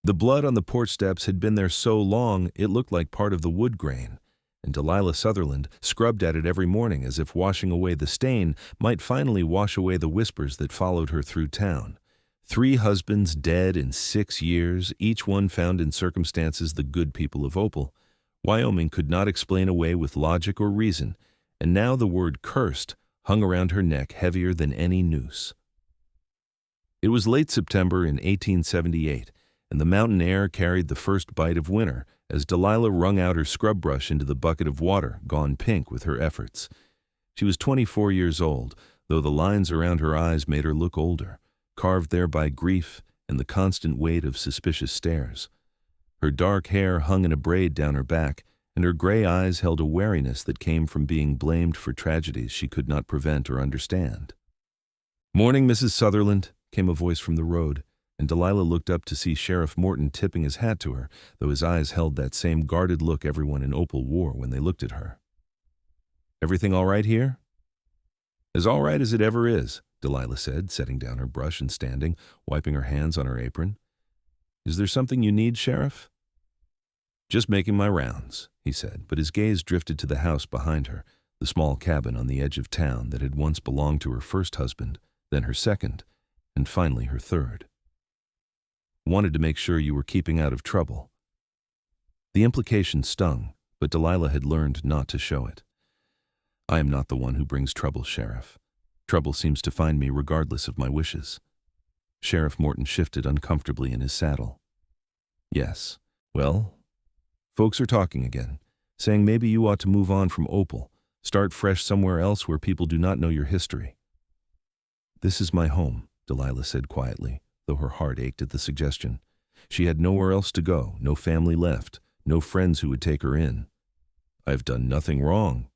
The blood on the porch steps had been there so long it looked like part of the wood grain, and Delilah Sutherland scrubbed at it every morning as if washing away the stain might finally wash away the whispers that followed her through town. 3 husbands dead in 6 years, each one found in circumstances the good people of Opal. Wyoming could not explain away with logic or reason, and now the word cursed hung around her neck heavier than any noose. It was late September in 1878, and the mountain air carried the first bite of winter as Delilah wrung out her scrub brush into the bucket of water, gone pink with her efforts. She was 24 years old, though the lines around her eyes made her look older, carved there by grief and the constant weight of suspicious stares. Her dark hair hung in a braid down her back, and her gray eyes held a wariness that came from being blamed for tragedies she could not prevent or understand. "Morning, Mrs. Sutherland," came a voice from the road, and Delilah looked up to see Sheriff Morton tipping his hat to her, though his eyes held that same guarded look everyone in Opal wore when they looked at her. "Everything all right here?" "As all right as it ever is," Delilah said, setting down her brush and standing, wiping her hands on her apron. "Is there something you need, Sheriff?" "Just making my rounds," he said, but his gaze drifted to the house behind her, the small cabin on the edge of town that had once belonged to her first husband, then her second, and finally her third. "Wanted to make sure you were keeping out of trouble." The implication stung, but Delilah had learned not to show it. "I am not the one who brings trouble, Sheriff. Trouble seems to find me regardless of my wishes." Sheriff Morton shifted uncomfortably in his saddle. "Yes, well, folks are talking again, saying maybe you ought to move on from Opal, start fresh somewhere else where people do not know your history." "This is my home," Delilah said quietly, though her heart ached at the suggestion. She had nowhere else to go, no family left, no friends who would take her in. "I've done nothing wrong."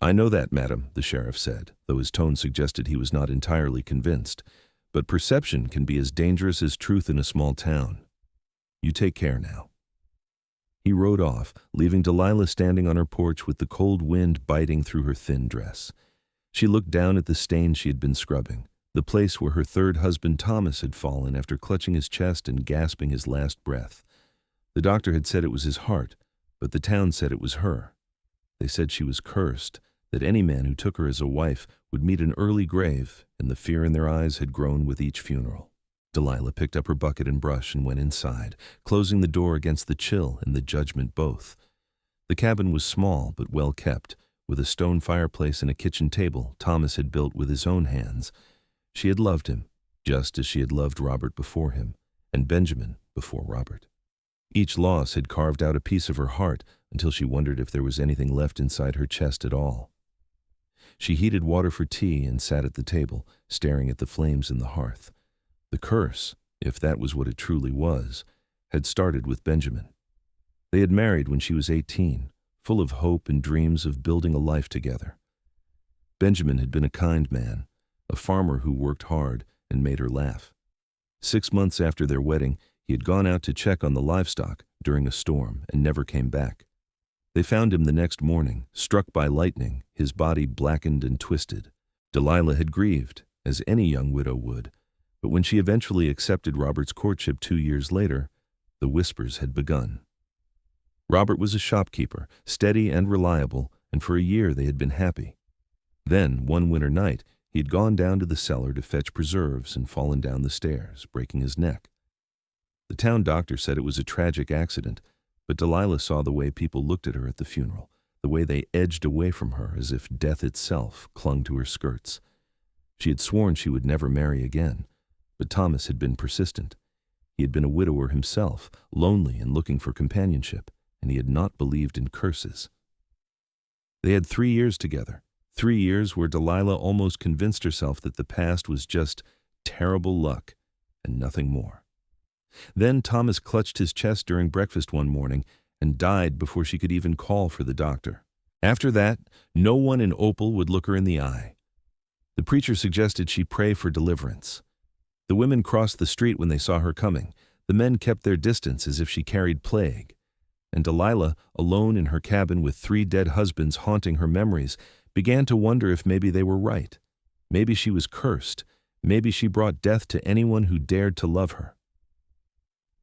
"I know that, madam," the sheriff said, though his tone suggested he was not entirely convinced. "But perception can be as dangerous as truth in a small town. You take care now." He rode off, leaving Delilah standing on her porch with the cold wind biting through her thin dress. She looked down at the stain she had been scrubbing, the place where her third husband Thomas had fallen after clutching his chest and gasping his last breath. The doctor had said it was his heart, but the town said it was her. They said she was cursed, that any man who took her as a wife would meet an early grave, and the fear in their eyes had grown with each funeral. Delilah picked up her bucket and brush and went inside, closing the door against the chill and the judgment both. The cabin was small but well kept, with a stone fireplace and a kitchen table Thomas had built with his own hands. She had loved him, just as she had loved Robert before him, and Benjamin before Robert. Each loss had carved out a piece of her heart until she wondered if there was anything left inside her chest at all. She heated water for tea and sat at the table, staring at the flames in the hearth. The curse, if that was what it truly was, had started with Benjamin. They had married when she was 18, full of hope and dreams of building a life together. Benjamin had been a kind man, a farmer who worked hard and made her laugh. 6 months after their wedding, he had gone out to check on the livestock during a storm and never came back. They found him the next morning, struck by lightning, his body blackened and twisted. Delilah had grieved, as any young widow would, but when she eventually accepted Robert's courtship 2 years later, the whispers had begun. Robert was a shopkeeper, steady and reliable, and for a year they had been happy. Then, one winter night, he had gone down to the cellar to fetch preserves and fallen down the stairs, breaking his neck. The town doctor said it was a tragic accident, but Delilah saw the way people looked at her at the funeral, the way they edged away from her as if death itself clung to her skirts. She had sworn she would never marry again, but Thomas had been persistent. He had been a widower himself, lonely and looking for companionship, and he had not believed in curses. They had 3 years together, 3 years where Delilah almost convinced herself that the past was just terrible luck and nothing more. Then Thomas clutched his chest during breakfast one morning and died before she could even call for the doctor. After that, no one in Opal would look her in the eye. The preacher suggested she pray for deliverance. The women crossed the street when they saw her coming. The men kept their distance as if she carried plague. And Delilah, alone in her cabin with 3 dead husbands haunting her memories, began to wonder if maybe they were right. Maybe she was cursed. Maybe she brought death to anyone who dared to love her.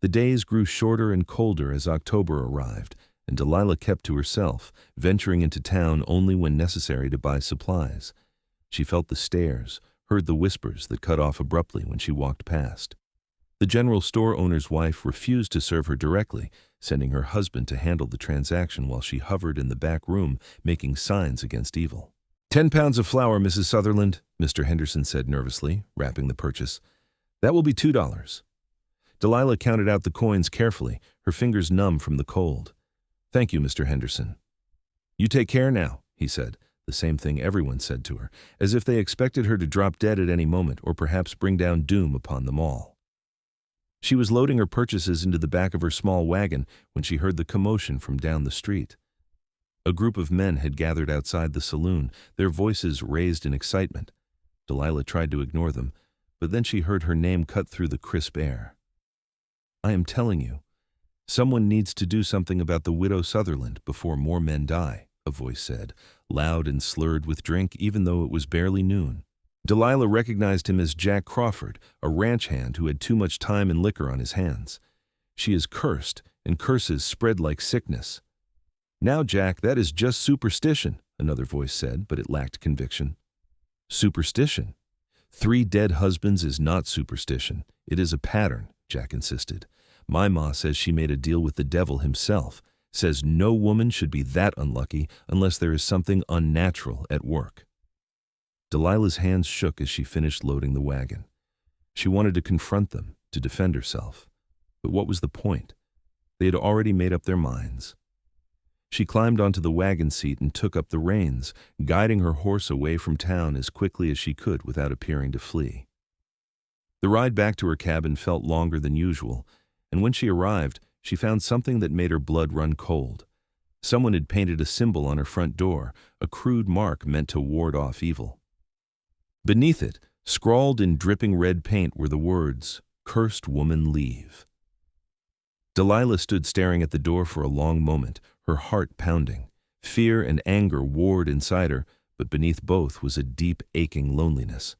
The days grew shorter and colder as October arrived, and Delilah kept to herself, venturing into town only when necessary to buy supplies. She felt the stares, heard the whispers that cut off abruptly when she walked past. The general store owner's wife refused to serve her directly, sending her husband to handle the transaction while she hovered in the back room, making signs against evil. 10 pounds of flour, Mrs. Sutherland, Mr. Henderson said nervously, wrapping the purchase. That will be $2. Delilah counted out the coins carefully, her fingers numb from the cold. Thank you, Mr. Henderson. You take care now, he said, the same thing everyone said to her, as if they expected her to drop dead at any moment or perhaps bring down doom upon them all. She was loading her purchases into the back of her small wagon when she heard the commotion from down the street. A group of men had gathered outside the saloon, their voices raised in excitement. Delilah tried to ignore them, but then she heard her name cut through the crisp air. I am telling you, someone needs to do something about the widow Sutherland before more men die, a voice said, loud and slurred with drink even though it was barely noon. Delilah recognized him as Jack Crawford, a ranch hand who had too much time and liquor on his hands. She is cursed, and curses spread like sickness. Now, Jack, that is just superstition, another voice said, but it lacked conviction. Superstition? 3 dead husbands is not superstition. It is a pattern, Jack insisted. My ma says she made a deal with the devil himself, says no woman should be that unlucky unless there is something unnatural at work. Delilah's hands shook as she finished loading the wagon. She wanted to confront them, to defend herself. But what was the point? They had already made up their minds. She climbed onto the wagon seat and took up the reins, guiding her horse away from town as quickly as she could without appearing to flee. The ride back to her cabin felt longer than usual, and when she arrived, she found something that made her blood run cold. Someone had painted a symbol on her front door, a crude mark meant to ward off evil. Beneath it, scrawled in dripping red paint, were the words, "Cursed woman, leave." Delilah stood staring at the door for a long moment, her heart pounding. Fear and anger warred inside her, but beneath both was a deep, aching loneliness.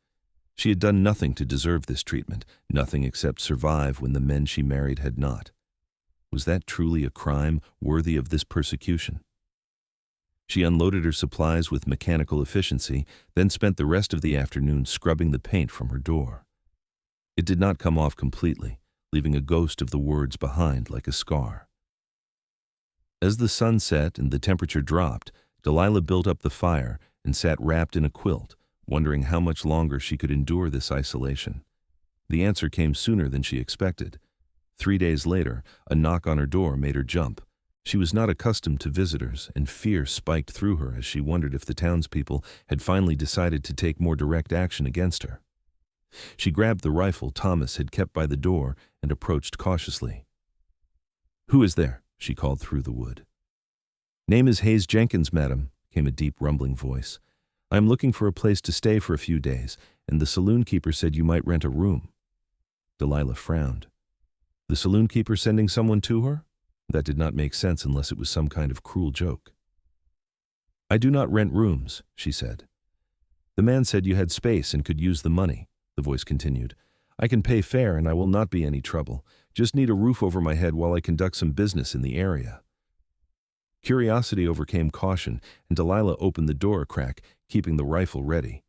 She had done nothing to deserve this treatment, nothing except survive when the men she married had not. Was that truly a crime worthy of this persecution? She unloaded her supplies with mechanical efficiency, then spent the rest of the afternoon scrubbing the paint from her door. It did not come off completely, leaving a ghost of the words behind like a scar. As the sun set and the temperature dropped, Delilah built up the fire and sat wrapped in a quilt, wondering how much longer she could endure this isolation. The answer came sooner than she expected. 3 days later, a knock on her door made her jump. She was not accustomed to visitors, and fear spiked through her as she wondered if the townspeople had finally decided to take more direct action against her. She grabbed the rifle Thomas had kept by the door and approached cautiously. "Who is there?" she called through the wood. "Name is Hayes Jenkins, madam," came a deep rumbling voice. "I am looking for a place to stay for a few days, and the saloon keeper said you might rent a room." Delilah frowned. The saloon keeper sending someone to her? That did not make sense unless it was some kind of cruel joke. "I do not rent rooms," she said. "The man said you had space and could use the money," the voice continued. "I can pay fair and I will not be any trouble. Just need a roof over my head while I conduct some business in the area." Curiosity overcame caution, and Delilah opened the door a crack, keeping the rifle ready.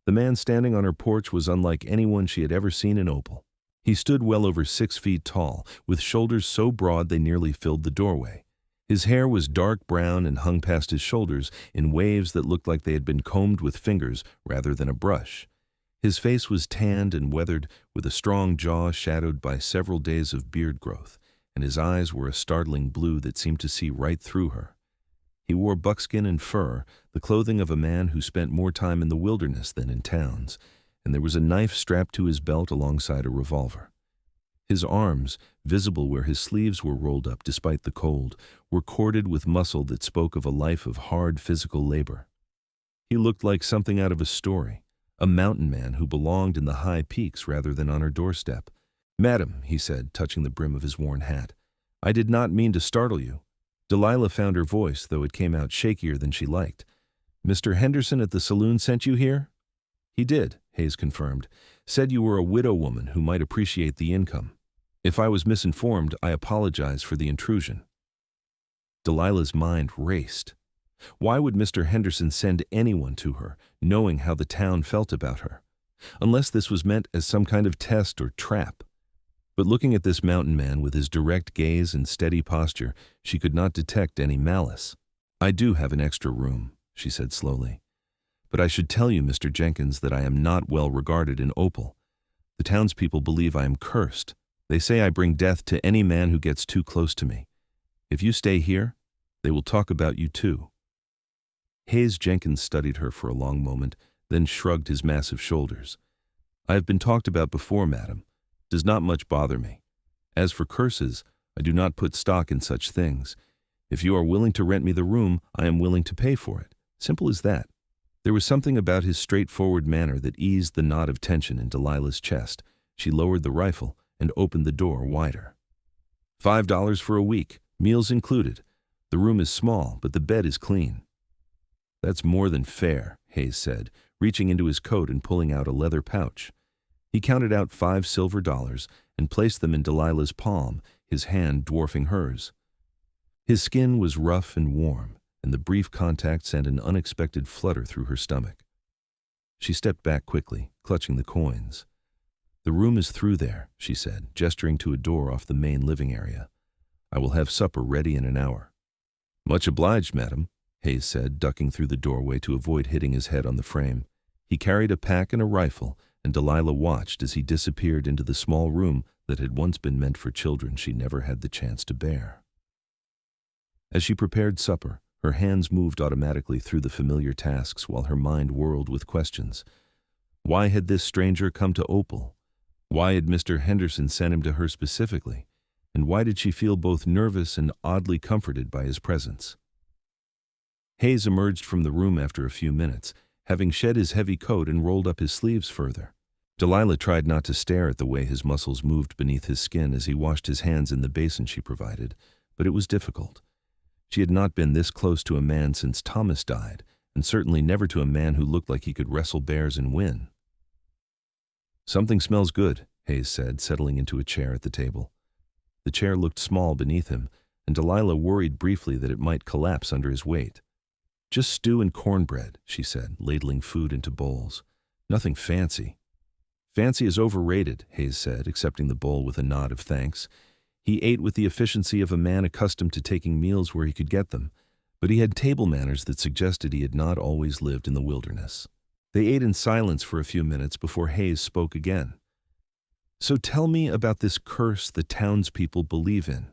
The man standing on her porch was unlike anyone she had ever seen in Opal. He stood well over 6 feet tall, with shoulders so broad they nearly filled the doorway. His hair was dark brown and hung past his shoulders in waves that looked like they had been combed with fingers rather than a brush. His face was tanned and weathered, with a strong jaw shadowed by several days of beard growth, and his eyes were a startling blue that seemed to see right through her. He wore buckskin and fur, the clothing of a man who spent more time in the wilderness than in towns, and there was a knife strapped to his belt alongside a revolver. His arms, visible where his sleeves were rolled up despite the cold, were corded with muscle that spoke of a life of hard physical labor. He looked like something out of a story, a mountain man who belonged in the high peaks rather than on her doorstep. "Madam," he said, touching the brim of his worn hat, "I did not mean to startle you." Delilah found her voice, though it came out shakier than she liked. "Mr. Henderson at the saloon sent you here?" "He did," Hayes confirmed. "Said you were a widow woman who might appreciate the income." If I was misinformed, I apologize for the intrusion. Delilah's mind raced. Why would Mr. Henderson send anyone to her, knowing how the town felt about her? Unless this was meant as some kind of test or trap. But looking at this mountain man with his direct gaze and steady posture, she could not detect any malice. "I do have an extra room," she said slowly. "But I should tell you, Mr. Jenkins, that I am not well regarded in Opal. The townspeople believe I am cursed. They say I bring death to any man who gets too close to me. If you stay here, they will talk about you too." Hayes Jenkins studied her for a long moment, then shrugged his massive shoulders. "I have been talked about before, madam. Does not much bother me. As for curses, I do not put stock in such things. If you are willing to rent me the room, I am willing to pay for it. Simple as that." There was something about his straightforward manner that eased the knot of tension in Delilah's chest. She lowered the rifle and opened the door wider. $5 for a week, meals included. The room is small, but the bed is clean." "That's more than fair," Hayes said, reaching into his coat and pulling out a leather pouch. He counted out $5 silver and placed them in Delilah's palm, his hand dwarfing hers. His skin was rough and warm, and the brief contact sent an unexpected flutter through her stomach. She stepped back quickly, clutching the coins. "The room is through there," she said, gesturing to a door off the main living area. "I will have supper ready in an hour." "Much obliged, madam," Hayes said, ducking through the doorway to avoid hitting his head on the frame. He carried a pack and a rifle, and Delilah watched as he disappeared into the small room that had once been meant for children she never had the chance to bear. As she prepared supper, her hands moved automatically through the familiar tasks while her mind whirled with questions. Why had this stranger come to Opal? Why had Mr. Henderson sent him to her specifically? And why did she feel both nervous and oddly comforted by his presence? Hayes emerged from the room after a few minutes, having shed his heavy coat and rolled up his sleeves further. Delilah tried not to stare at the way his muscles moved beneath his skin as he washed his hands in the basin she provided, but it was difficult. She had not been this close to a man since Thomas died, and certainly never to a man who looked like he could wrestle bears and win. "Something smells good," Hayes said, settling into a chair at the table. The chair looked small beneath him, and Delilah worried briefly that it might collapse under his weight. "Just stew and cornbread," she said, ladling food into bowls. "Nothing fancy." "Fancy is overrated," Hayes said, accepting the bowl with a nod of thanks. He ate with the efficiency of a man accustomed to taking meals where he could get them, but he had table manners that suggested he had not always lived in the wilderness. They ate in silence for a few minutes before Hayes spoke again. "So tell me about this curse the townspeople believe in."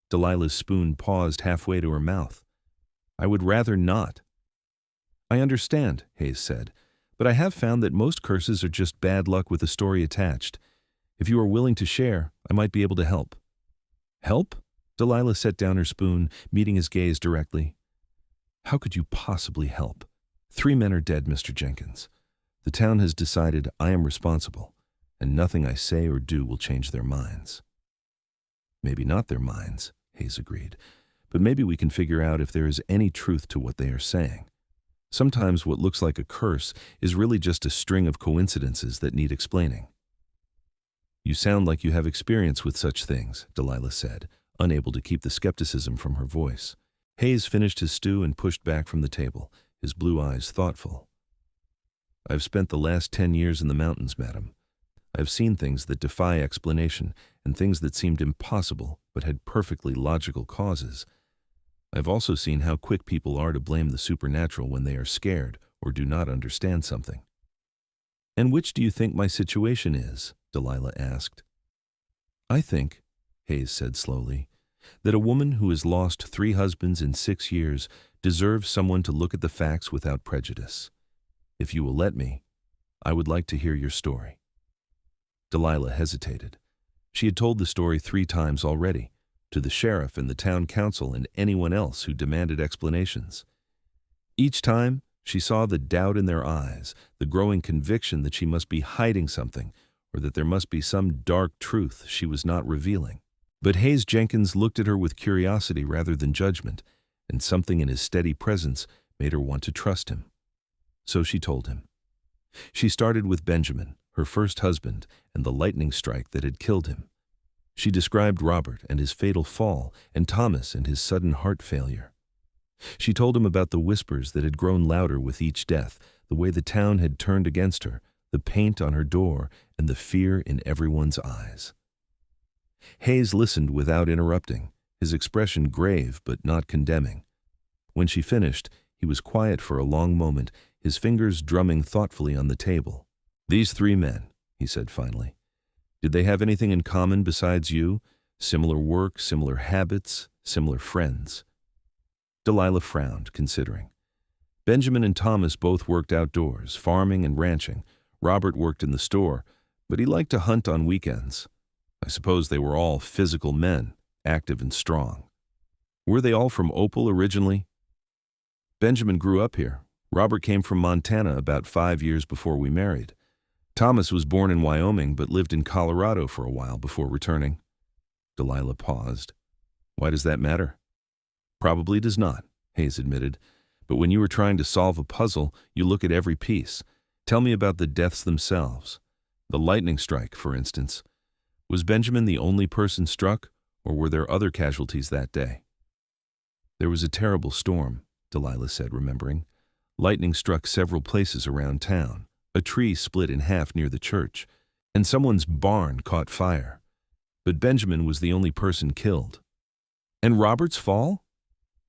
Delilah's spoon paused halfway to her mouth. "I would rather not." "I understand," Hayes said, "but I have found that most curses are just bad luck with a story attached. If you are willing to share, I might be able to help." "Help?" Delilah set down her spoon, meeting his gaze directly. "How could you possibly help? 3 men are dead, Mr. Jenkins. The town has decided I am responsible, and nothing I say or do will change their minds." "Maybe not their minds," Hayes agreed, "but maybe we can figure out if there is any truth to what they are saying. Sometimes what looks like a curse is really just a string of coincidences that need explaining." "You sound like you have experience with such things," Delilah said, unable to keep the skepticism from her voice. Hayes finished his stew and pushed back from the table, his blue eyes thoughtful. "I've spent the last 10 years in the mountains, madam. I've seen things that defy explanation and things that seemed impossible but had perfectly logical causes. I've also seen how quick people are to blame the supernatural when they are scared or do not understand something." "And which do you think my situation is?" Delilah asked. "I think," Hayes said slowly, "that a woman who has lost 3 husbands in 6 years deserves someone to look at the facts without prejudice. If you will let me, I would like to hear your story." Delilah hesitated. She had told the story 3 times already, to the sheriff and the town council and anyone else who demanded explanations. Each time, she saw the doubt in their eyes, the growing conviction that she must be hiding something, or that there must be some dark truth she was not revealing. But Hayes Jenkins looked at her with curiosity rather than judgment, and something in his steady presence made her want to trust him. So she told him. She started with Benjamin, her first husband, and the lightning strike that had killed him. She described Robert and his fatal fall, and Thomas and his sudden heart failure. She told him about the whispers that had grown louder with each death, the way the town had turned against her, the paint on her door, and the fear in everyone's eyes. Hayes listened without interrupting, his expression grave but not condemning. When she finished, he was quiet for a long moment, his fingers drumming thoughtfully on the table. "These 3 men," he said finally. "Did they have anything in common besides you? Similar work, similar habits, similar friends?" Delilah frowned, considering. Benjamin and Thomas both worked outdoors, farming and ranching. Robert worked in the store, but he liked to hunt on weekends. I suppose they were all physical men, active and strong. Were they all from Opal originally? Benjamin grew up here. Robert came from Montana about 5 years before we married. Thomas was born in Wyoming but lived in Colorado for a while before returning. Delilah paused. "Why does that matter?" "Probably does not," Hayes admitted. "But when you are trying to solve a puzzle, you look at every piece. Tell me about the deaths themselves. The lightning strike, for instance. Was Benjamin the only person struck, or were there other casualties that day?" "There was a terrible storm," Delilah said, remembering. "Lightning struck several places around town. A tree split in half near the church, and someone's barn caught fire. But Benjamin was the only person killed." "And Robert's fall?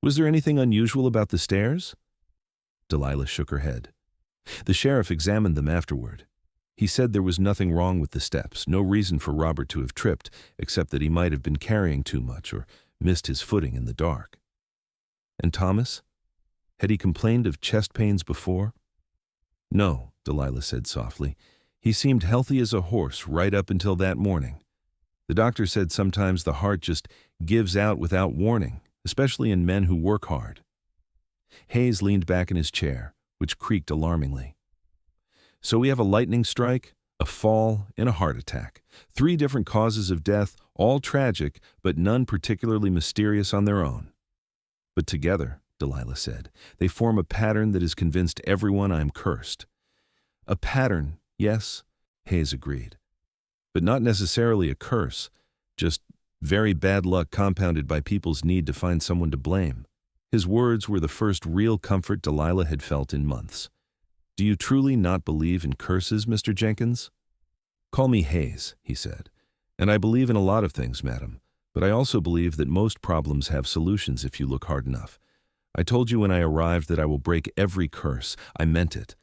Was there anything unusual about the stairs?" Delilah shook her head. "The sheriff examined them afterward. He said there was nothing wrong with the steps, no reason for Robert to have tripped, except that he might have been carrying too much or missed his footing in the dark." "And Thomas? Had he complained of chest pains before?" "No," Delilah said softly. "He seemed healthy as a horse right up until that morning. The doctor said sometimes the heart just gives out without warning, especially in men who work hard." Hayes leaned back in his chair, which creaked alarmingly. "So we have a lightning strike, a fall, and a heart attack. 3 different causes of death, all tragic, but none particularly mysterious on their own. But together," Delilah said, "they form a pattern that has convinced everyone I'm cursed." "A pattern, yes," Hayes agreed. "But not necessarily a curse, just very bad luck compounded by people's need to find someone to blame." His words were the first real comfort Delilah had felt in months. "Do you truly not believe in curses, Mr. Jenkins?" "Call me Hayes," he said. "And I believe in a lot of things, madam, but I also believe that most problems have solutions if you look hard enough. I told you when I arrived that I will break every curse. I meant it.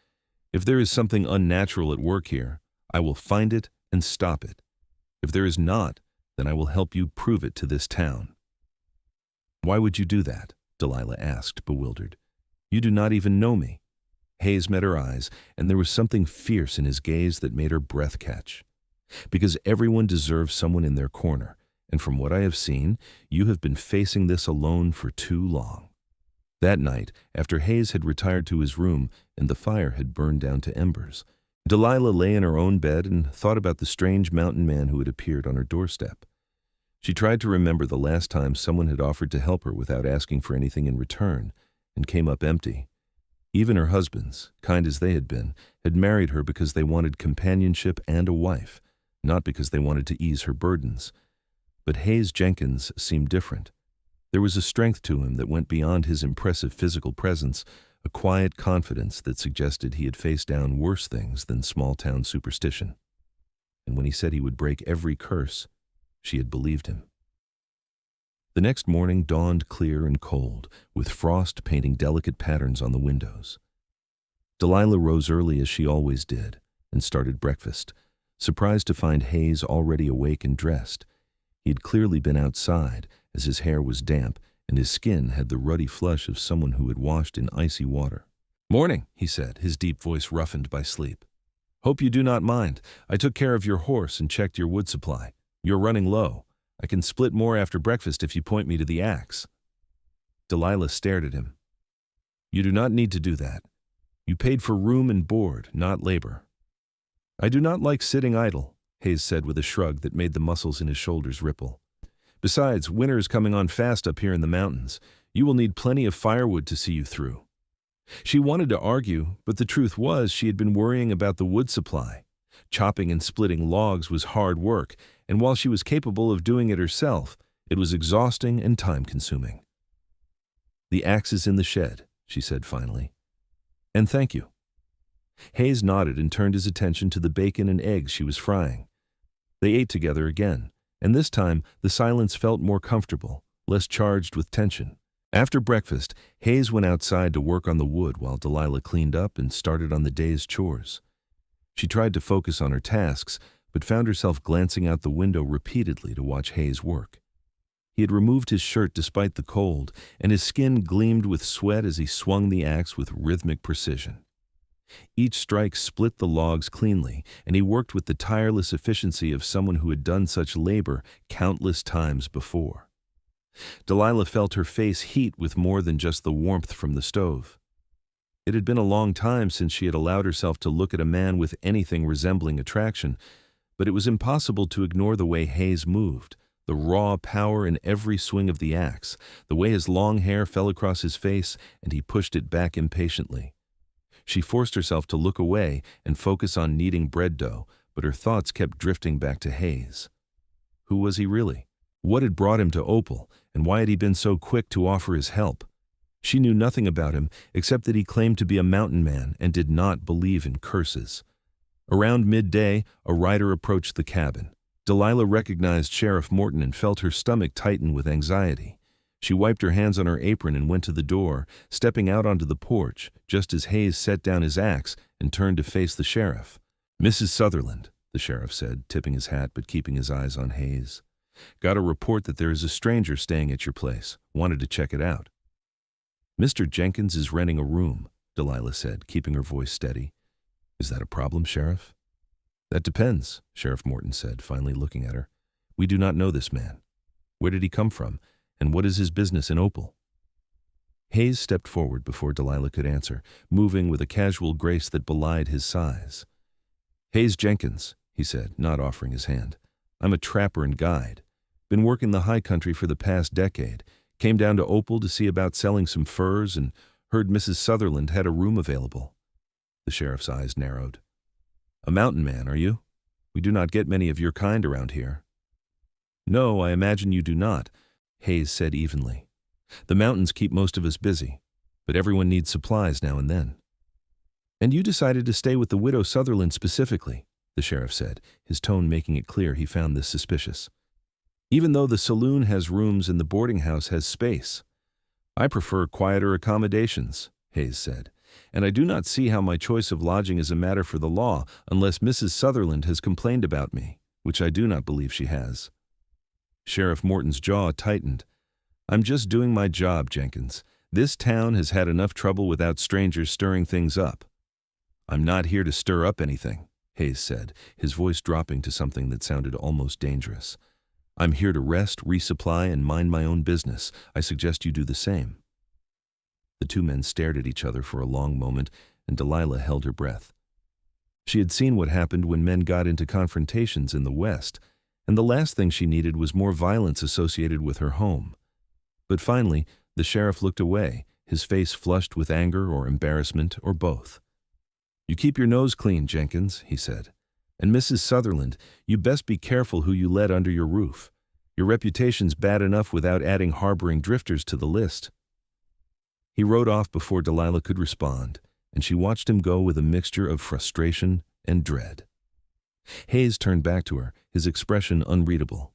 If there is something unnatural at work here, I will find it and stop it. If there is not, then I will help you prove it to this town." "Why would you do that?" Delilah asked, bewildered. "You do not even know me." Hayes met her eyes, and there was something fierce in his gaze that made her breath catch. "Because everyone deserves someone in their corner, and from what I have seen, you have been facing this alone for too long." That night, after Hayes had retired to his room and the fire had burned down to embers, Delilah lay in her own bed and thought about the strange mountain man who had appeared on her doorstep. She tried to remember the last time someone had offered to help her without asking for anything in return, and came up empty. Even her husbands, kind as they had been, had married her because they wanted companionship and a wife, not because they wanted to ease her burdens. But Hayes Jenkins seemed different. There was a strength to him that went beyond his impressive physical presence, a quiet confidence that suggested he had faced down worse things than small-town superstition. And when he said he would break every curse, she had believed him. The next morning dawned clear and cold, with frost painting delicate patterns on the windows. Delilah rose early as she always did, and started breakfast, surprised to find Hayes already awake and dressed. He had clearly been outside, as his hair was damp, and his skin had the ruddy flush of someone who had washed in icy water. "Morning," he said, his deep voice roughened by sleep. "Hope you do not mind. I took care of your horse and checked your wood supply. You're running low. I can split more after breakfast if you point me to the axe." Delilah stared at him. "You do not need to do that. You paid for room and board, not labor." "I do not like sitting idle," Hayes said with a shrug that made the muscles in his shoulders ripple. "Besides, winter is coming on fast up here in the mountains. You will need plenty of firewood to see you through." She wanted to argue, but the truth was she had been worrying about the wood supply. Chopping and splitting logs was hard work, and while she was capable of doing it herself, it was exhausting and time-consuming. "The axe is in the shed," she said finally. "And thank you." Hayes nodded and turned his attention to the bacon and eggs she was frying. They ate together again, and this time the silence felt more comfortable, less charged with tension. After breakfast, Hayes went outside to work on the wood while Delilah cleaned up and started on the day's chores. She tried to focus on her tasks, but found herself glancing out the window repeatedly to watch Hayes work. He had removed his shirt despite the cold, and his skin gleamed with sweat as he swung the axe with rhythmic precision. Each strike split the logs cleanly, and he worked with the tireless efficiency of someone who had done such labor countless times before. Delilah felt her face heat with more than just the warmth from the stove. It had been a long time since she had allowed herself to look at a man with anything resembling attraction, but it was impossible to ignore the way Hayes moved, the raw power in every swing of the axe, the way his long hair fell across his face and he pushed it back impatiently. She forced herself to look away and focus on kneading bread dough, but her thoughts kept drifting back to Hayes. Who was he really? What had brought him to Opal, and why had he been so quick to offer his help? She knew nothing about him except that he claimed to be a mountain man and did not believe in curses. Around midday, a rider approached the cabin. Delilah recognized Sheriff Morton and felt her stomach tighten with anxiety. She wiped her hands on her apron and went to the door, stepping out onto the porch, just as Hayes set down his axe and turned to face the sheriff. "Mrs. Sutherland," the sheriff said, tipping his hat but keeping his eyes on Hayes. "Got a report that there is a stranger staying at your place. Wanted to check it out." "Mr. Jenkins is renting a room," Delilah said, keeping her voice steady. "Is that a problem, Sheriff?" "That depends," Sheriff Morton said, finally looking at her. "We do not know this man. Where did he come from, and what is his business in Opal?" Hayes stepped forward before Delilah could answer, moving with a casual grace that belied his size. "Hayes Jenkins," he said, not offering his hand. "I'm a trapper and guide. Been working the high country for the past decade. Came down to Opal to see about selling some furs and heard Mrs. Sutherland had a room available." The sheriff's eyes narrowed. "A mountain man, are you? We do not get many of your kind around here." "No, I imagine you do not," Hayes said evenly. "The mountains keep most of us busy, but everyone needs supplies now and then." "And you decided to stay with the widow Sutherland specifically," the sheriff said, his tone making it clear he found this suspicious. "Even though the saloon has rooms and the boarding house has space." "I prefer quieter accommodations," Hayes said, "and I do not see how my choice of lodging is a matter for the law unless Mrs. Sutherland has complained about me, which I do not believe she has." Sheriff Morton's jaw tightened. "I'm just doing my job, Jenkins. This town has had enough trouble without strangers stirring things up." "I'm not here to stir up anything," Hayes said, his voice dropping to something that sounded almost dangerous. "I'm here to rest, resupply, and mind my own business. I suggest you do the same." The two men stared at each other for a long moment, and Delilah held her breath. She had seen what happened when men got into confrontations in the West, and the last thing she needed was more violence associated with her home. But finally, the sheriff looked away, his face flushed with anger or embarrassment or both. "You keep your nose clean, Jenkins," he said. "And Mrs. Sutherland, you best be careful who you let under your roof. Your reputation's bad enough without adding harboring drifters to the list." He rode off before Delilah could respond, and she watched him go with a mixture of frustration and dread. Hayes turned back to her, his expression unreadable.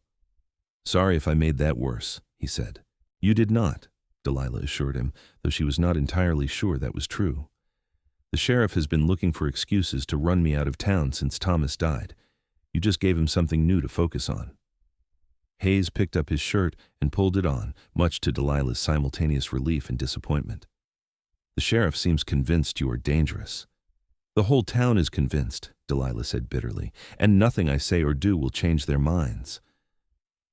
"Sorry if I made that worse," he said. "You did not," Delilah assured him, though she was not entirely sure that was true. "The sheriff has been looking for excuses to run me out of town since Thomas died. You just gave him something new to focus on." Hayes picked up his shirt and pulled it on, much to Delilah's simultaneous relief and disappointment. "The sheriff seems convinced you are dangerous." "The whole town is convinced," Delilah said bitterly, "and nothing I say or do will change their minds."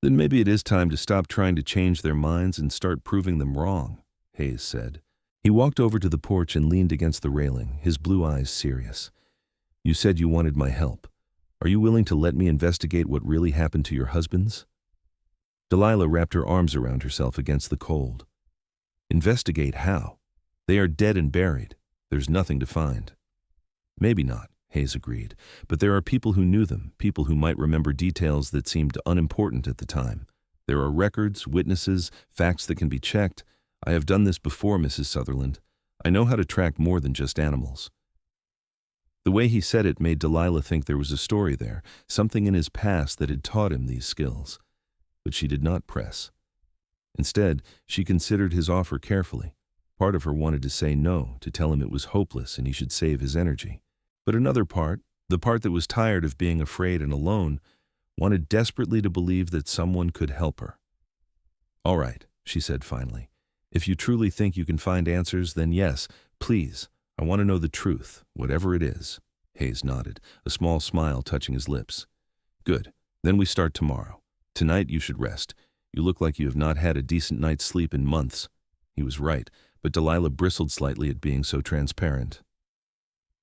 "Then maybe it is time to stop trying to change their minds and start proving them wrong," Hayes said. He walked over to the porch and leaned against the railing, his blue eyes serious. "You said you wanted my help. Are you willing to let me investigate what really happened to your husbands?" Delilah wrapped her arms around herself against the cold. "Investigate how? They are dead and buried. There's nothing to find." "Maybe not," Hayes agreed. But there are people who knew them, people who might remember details that seemed unimportant at the time. There are records, witnesses, facts that can be checked. I have done this before, Mrs. Sutherland. I know how to track more than just animals. The way he said it made Delilah think there was a story there, something in his past that had taught him these skills. But she did not press. Instead, she considered his offer carefully. Part of her wanted to say no, to tell him it was hopeless and he should save his energy. But another part, the part that was tired of being afraid and alone, wanted desperately to believe that someone could help her. "All right," she said finally. "If you truly think you can find answers, then yes, please. I want to know the truth, whatever it is." Hayes nodded, a small smile touching his lips. "Good. Then we start tomorrow. Tonight you should rest. You look like you have not had a decent night's sleep in months." He was right, but Delilah bristled slightly at being so transparent.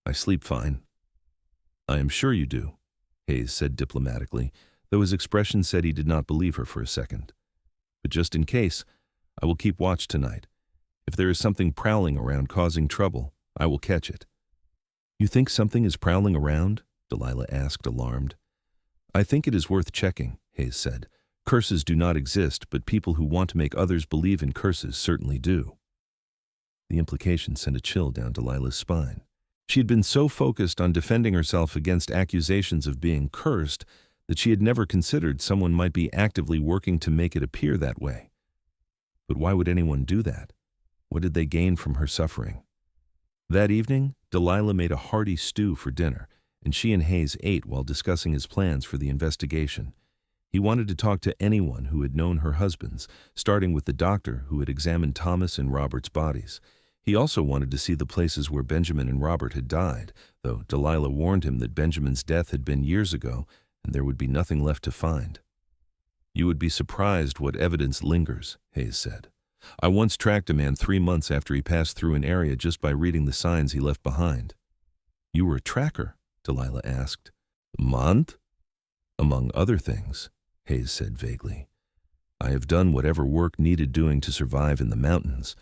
"I sleep fine." "I am sure you do," Hayes said diplomatically, though his expression said he did not believe her for a second. "But just in case, I will keep watch tonight. If there is something prowling around causing trouble, I will catch it." "You think something is prowling around?" Delilah asked, alarmed. "I think it is worth checking," Hayes said. "Curses do not exist, but people who want to make others believe in curses certainly do." The implication sent a chill down Delilah's spine. She had been so focused on defending herself against accusations of being cursed that she had never considered someone might be actively working to make it appear that way. But why would anyone do that? What did they gain from her suffering? That evening, Delilah made a hearty stew for dinner, and she and Hayes ate while discussing his plans for the investigation. He wanted to talk to anyone who had known her husbands, starting with the doctor who had examined Thomas and Robert's bodies. He also wanted to see the places where Benjamin and Robert had died, though Delilah warned him that Benjamin's death had been years ago and there would be nothing left to find. "You would be surprised what evidence lingers," Hayes said. "I once tracked a man 3 months after he passed through an area just by reading the signs he left behind." "You were a tracker?" Delilah asked. "A month?" "Among other things," Hayes said vaguely. "I have done whatever work needed doing to survive in the mountains.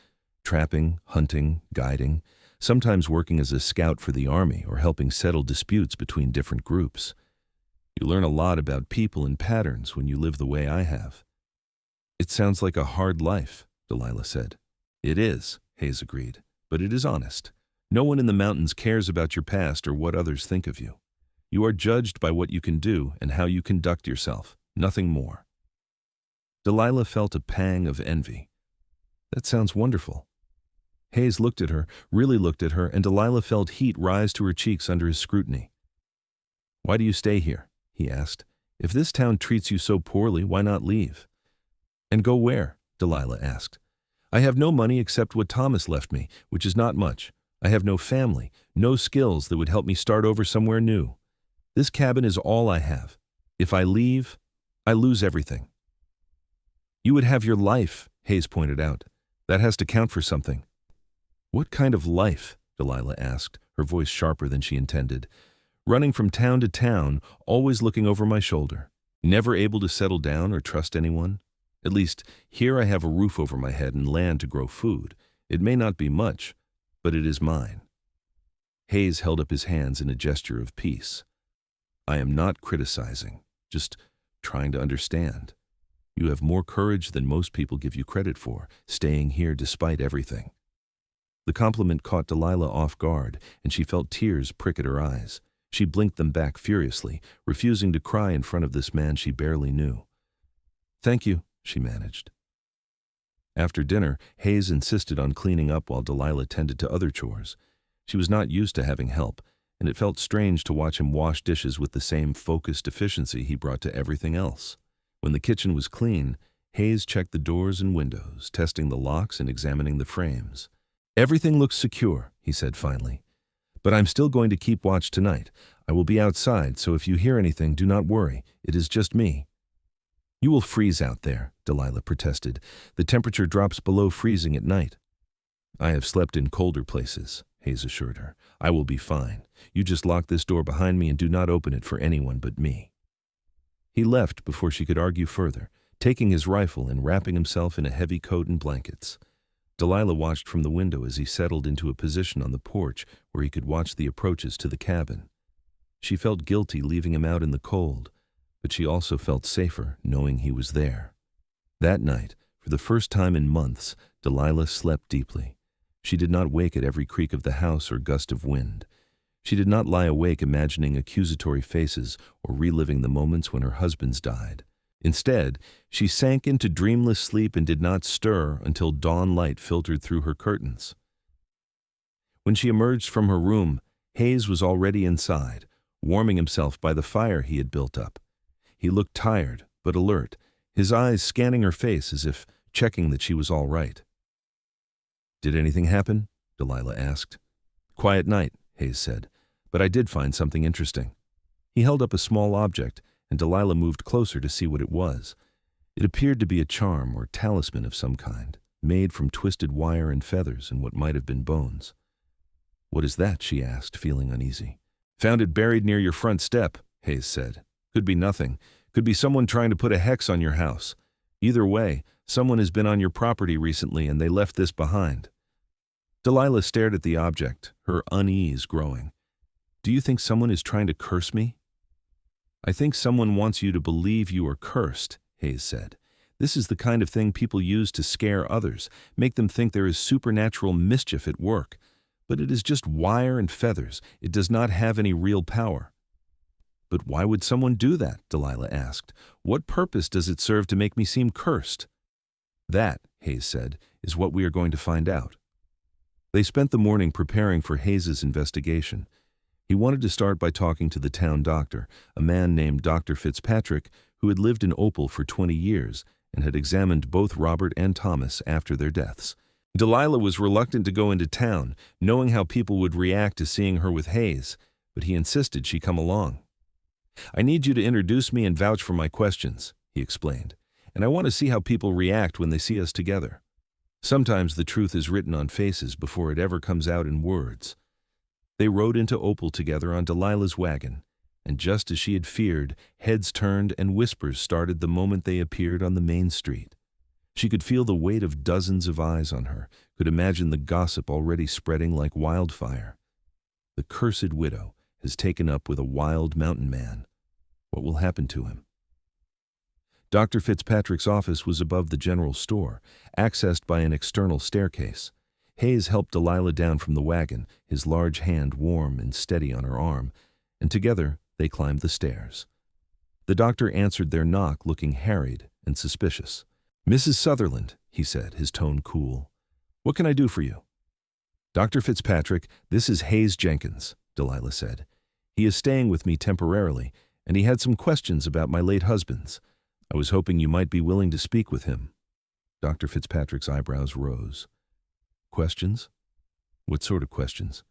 Trapping, hunting, guiding, sometimes working as a scout for the army or helping settle disputes between different groups. You learn a lot about people and patterns when you live the way I have." "It sounds like a hard life," Delilah said. "It is," Hayes agreed, "but it is honest. No one in the mountains cares about your past or what others think of you. You are judged by what you can do and how you conduct yourself, nothing more." Delilah felt a pang of envy. "That sounds wonderful." Hayes looked at her, really looked at her, and Delilah felt heat rise to her cheeks under his scrutiny. "Why do you stay here?" he asked. "If this town treats you so poorly, why not leave?" "And go where?" Delilah asked. "I have no money except what Thomas left me, which is not much. I have no family, no skills that would help me start over somewhere new. This cabin is all I have. If I leave, I lose everything." "You would have your life," Hayes pointed out. "That has to count for something." "What kind of life?" Delilah asked, her voice sharper than she intended. "Running from town to town, always looking over my shoulder. Never able to settle down or trust anyone. At least, here I have a roof over my head and land to grow food. It may not be much, but it is mine." Hayes held up his hands in a gesture of peace. "I am not criticizing, just trying to understand. You have more courage than most people give you credit for, staying here despite everything." The compliment caught Delilah off guard, and she felt tears prick at her eyes. She blinked them back furiously, refusing to cry in front of this man she barely knew. "Thank you," she managed. After dinner, Hayes insisted on cleaning up while Delilah tended to other chores. She was not used to having help, and it felt strange to watch him wash dishes with the same focused efficiency he brought to everything else. When the kitchen was clean, Hayes checked the doors and windows, testing the locks and examining the frames. "Everything looks secure," he said finally. "But I'm still going to keep watch tonight. I will be outside, so if you hear anything, do not worry. It is just me." "You will freeze out there," Delilah protested. "The temperature drops below freezing at night." "I have slept in colder places," Hayes assured her. "I will be fine. You just lock this door behind me and do not open it for anyone but me." He left before she could argue further, taking his rifle and wrapping himself in a heavy coat and blankets. Delilah watched from the window as he settled into a position on the porch where he could watch the approaches to the cabin. She felt guilty leaving him out in the cold, but she also felt safer knowing he was there. That night, for the first time in months, Delilah slept deeply. She did not wake at every creak of the house or gust of wind. She did not lie awake imagining accusatory faces or reliving the moments when her husbands died. Instead, she sank into dreamless sleep and did not stir until dawn light filtered through her curtains. When she emerged from her room, Hayes was already inside, warming himself by the fire he had built up. He looked tired, but alert, his eyes scanning her face as if checking that she was all right. "Did anything happen?" Delilah asked. "Quiet night," Hayes said, "but I did find something interesting." He held up a small object, and Delilah moved closer to see what it was. It appeared to be a charm or talisman of some kind, made from twisted wire and feathers and what might have been bones. "What is that?" she asked, feeling uneasy. "Found it buried near your front step," Hayes said. "Could be nothing. Could be someone trying to put a hex on your house. Either way, someone has been on your property recently and they left this behind." Delilah stared at the object, her unease growing. "Do you think someone is trying to curse me?" "I think someone wants you to believe you are cursed," Hayes said. "This is the kind of thing people use to scare others, make them think there is supernatural mischief at work. But it is just wire and feathers. It does not have any real power." "But why would someone do that?" Delilah asked. "What purpose does it serve to make me seem cursed?" "That," Hayes said, "is what we are going to find out." They spent the morning preparing for Hayes's investigation. He wanted to start by talking to the town doctor, a man named Dr. Fitzpatrick, who had lived in Opal for 20 years and had examined both Robert and Thomas after their deaths. Delilah was reluctant to go into town, knowing how people would react to seeing her with Hayes, but he insisted she come along. "I need you to introduce me and vouch for my questions," he explained, "and I want to see how people react when they see us together. Sometimes the truth is written on faces before it ever comes out in words." They rode into Opal together on Delilah's wagon, and just as she had feared, heads turned and whispers started the moment they appeared on the main street. She could feel the weight of dozens of eyes on her, could imagine the gossip already spreading like wildfire. The cursed widow has taken up with a wild mountain man. What will happen to him? Dr. Fitzpatrick's office was above the general store, accessed by an external staircase. Hayes helped Delilah down from the wagon, his large hand warm and steady on her arm, and together they climbed the stairs. The doctor answered their knock looking harried and suspicious. "Mrs. Sutherland," he said, his tone cool. "What can I do for you?" "Dr. Fitzpatrick, this is Hayes Jenkins," Delilah said. "He is staying with me temporarily, and he had some questions about my late husband's. I was hoping you might be willing to speak with him." Dr. Fitzpatrick's eyebrows rose. "Questions? What sort of questions?"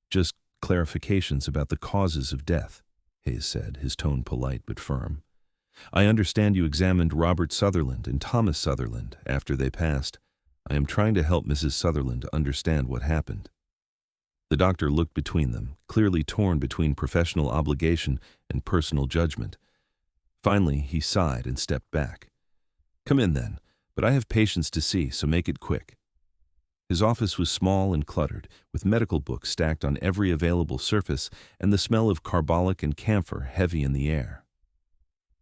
"Just clarifications about the causes of death," Hayes said, his tone polite but firm. "I understand you examined Robert Sutherland and Thomas Sutherland after they passed. I am trying to help Mrs. Sutherland understand what happened." The doctor looked between them, clearly torn between professional obligation and personal judgment. Finally, he sighed and stepped back. "Come in then, but I have patients to see, so make it quick." His office was small and cluttered, with medical books stacked on every available surface and the smell of carbolic and camphor heavy in the air.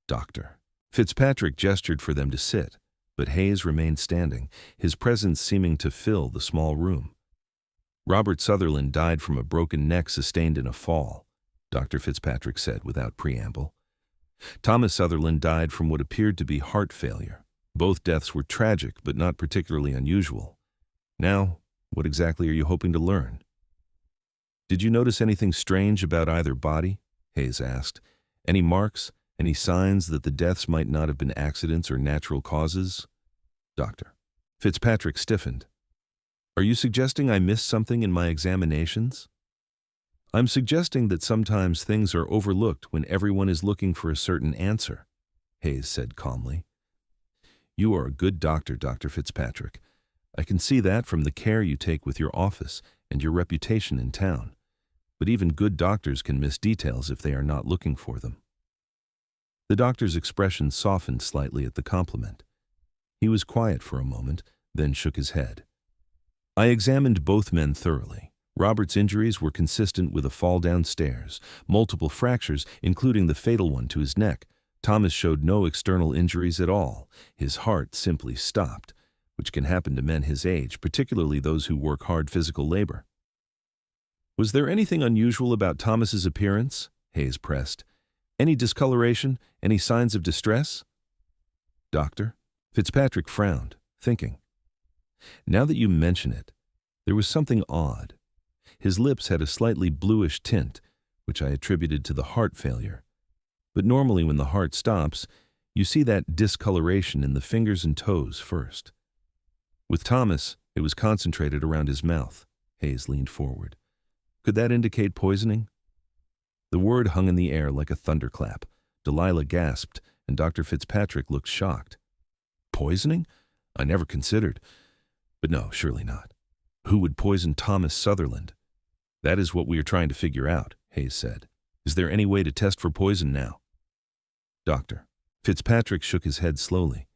"Doctor." Fitzpatrick gestured for them to sit, but Hayes remained standing, his presence seeming to fill the small room. "Robert Sutherland died from a broken neck sustained in a fall," Dr. Fitzpatrick said without preamble. "Thomas Sutherland died from what appeared to be heart failure. Both deaths were tragic, but not particularly unusual. Now, what exactly are you hoping to learn?" "Did you notice anything strange about either body?" Hayes asked. "Any marks? Any signs that the deaths might not have been accidents or natural causes?" "Doctor." Fitzpatrick stiffened. "Are you suggesting I missed something in my examinations?" "I'm suggesting that sometimes things are overlooked when everyone is looking for a certain answer," Hayes said calmly. "You are a good doctor, Dr. Fitzpatrick. I can see that from the care you take with your office and your reputation in town. But even good doctors can miss details if they are not looking for them." The doctor's expression softened slightly at the compliment. He was quiet for a moment, then shook his head. "I examined both men thoroughly. Robert's injuries were consistent with a fall downstairs, multiple fractures, including the fatal one to his neck. Thomas showed no external injuries at all. His heart simply stopped, which can happen to men his age, particularly those who work hard physical labor. Was there anything unusual about Thomas's appearance? Hayes pressed. Any discoloration? Any signs of distress? Doctor? Fitzpatrick frowned, thinking. Now that you mention it, there was something odd. His lips had a slightly bluish tint, which I attributed to the heart failure. But normally when the heart stops, you see that discoloration in the fingers and toes first. With Thomas, it was concentrated around his mouth. Hayes leaned forward. Could that indicate poisoning? The word hung in the air like a thunderclap. Delilah gasped, and Dr. Fitzpatrick looked shocked. Poisoning? I never considered. But no, surely not. Who would poison Thomas Sutherland? That is what we are trying to figure out, Hayes said. Is there any way to test for poison now? Doctor. Fitzpatrick shook his head slowly.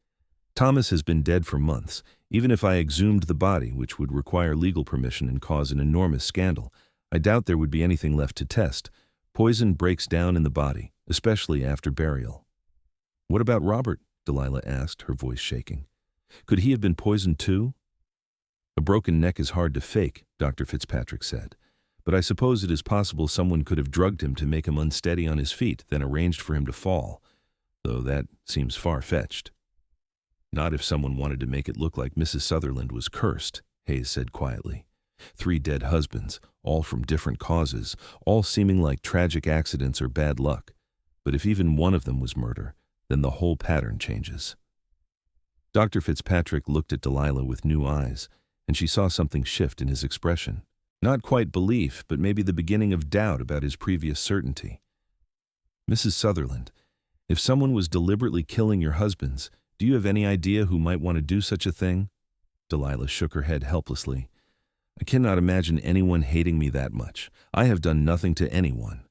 Thomas has been dead for months. Even if I exhumed the body, which would require legal permission and cause an enormous scandal, I doubt there would be anything left to test. Poison breaks down in the body, especially after burial. What about Robert? Delilah asked, her voice shaking. Could he have been poisoned too? A broken neck is hard to fake, Dr. Fitzpatrick said. But I suppose it is possible someone could have drugged him to make him unsteady on his feet, then arranged for him to fall, though that seems far-fetched. Not if someone wanted to make it look like Mrs. Sutherland was cursed, Hayes said quietly. 3 dead husbands, all from different causes, all seeming like tragic accidents or bad luck. But if even one of them was murder, then the whole pattern changes. Dr. Fitzpatrick looked at Delilah with new eyes, and she saw something shift in his expression. Not quite belief, but maybe the beginning of doubt about his previous certainty. Mrs. Sutherland, if someone was deliberately killing your husbands, do you have any idea who might want to do such a thing? Delilah shook her head helplessly. I cannot imagine anyone hating me that much. I have done nothing to anyone.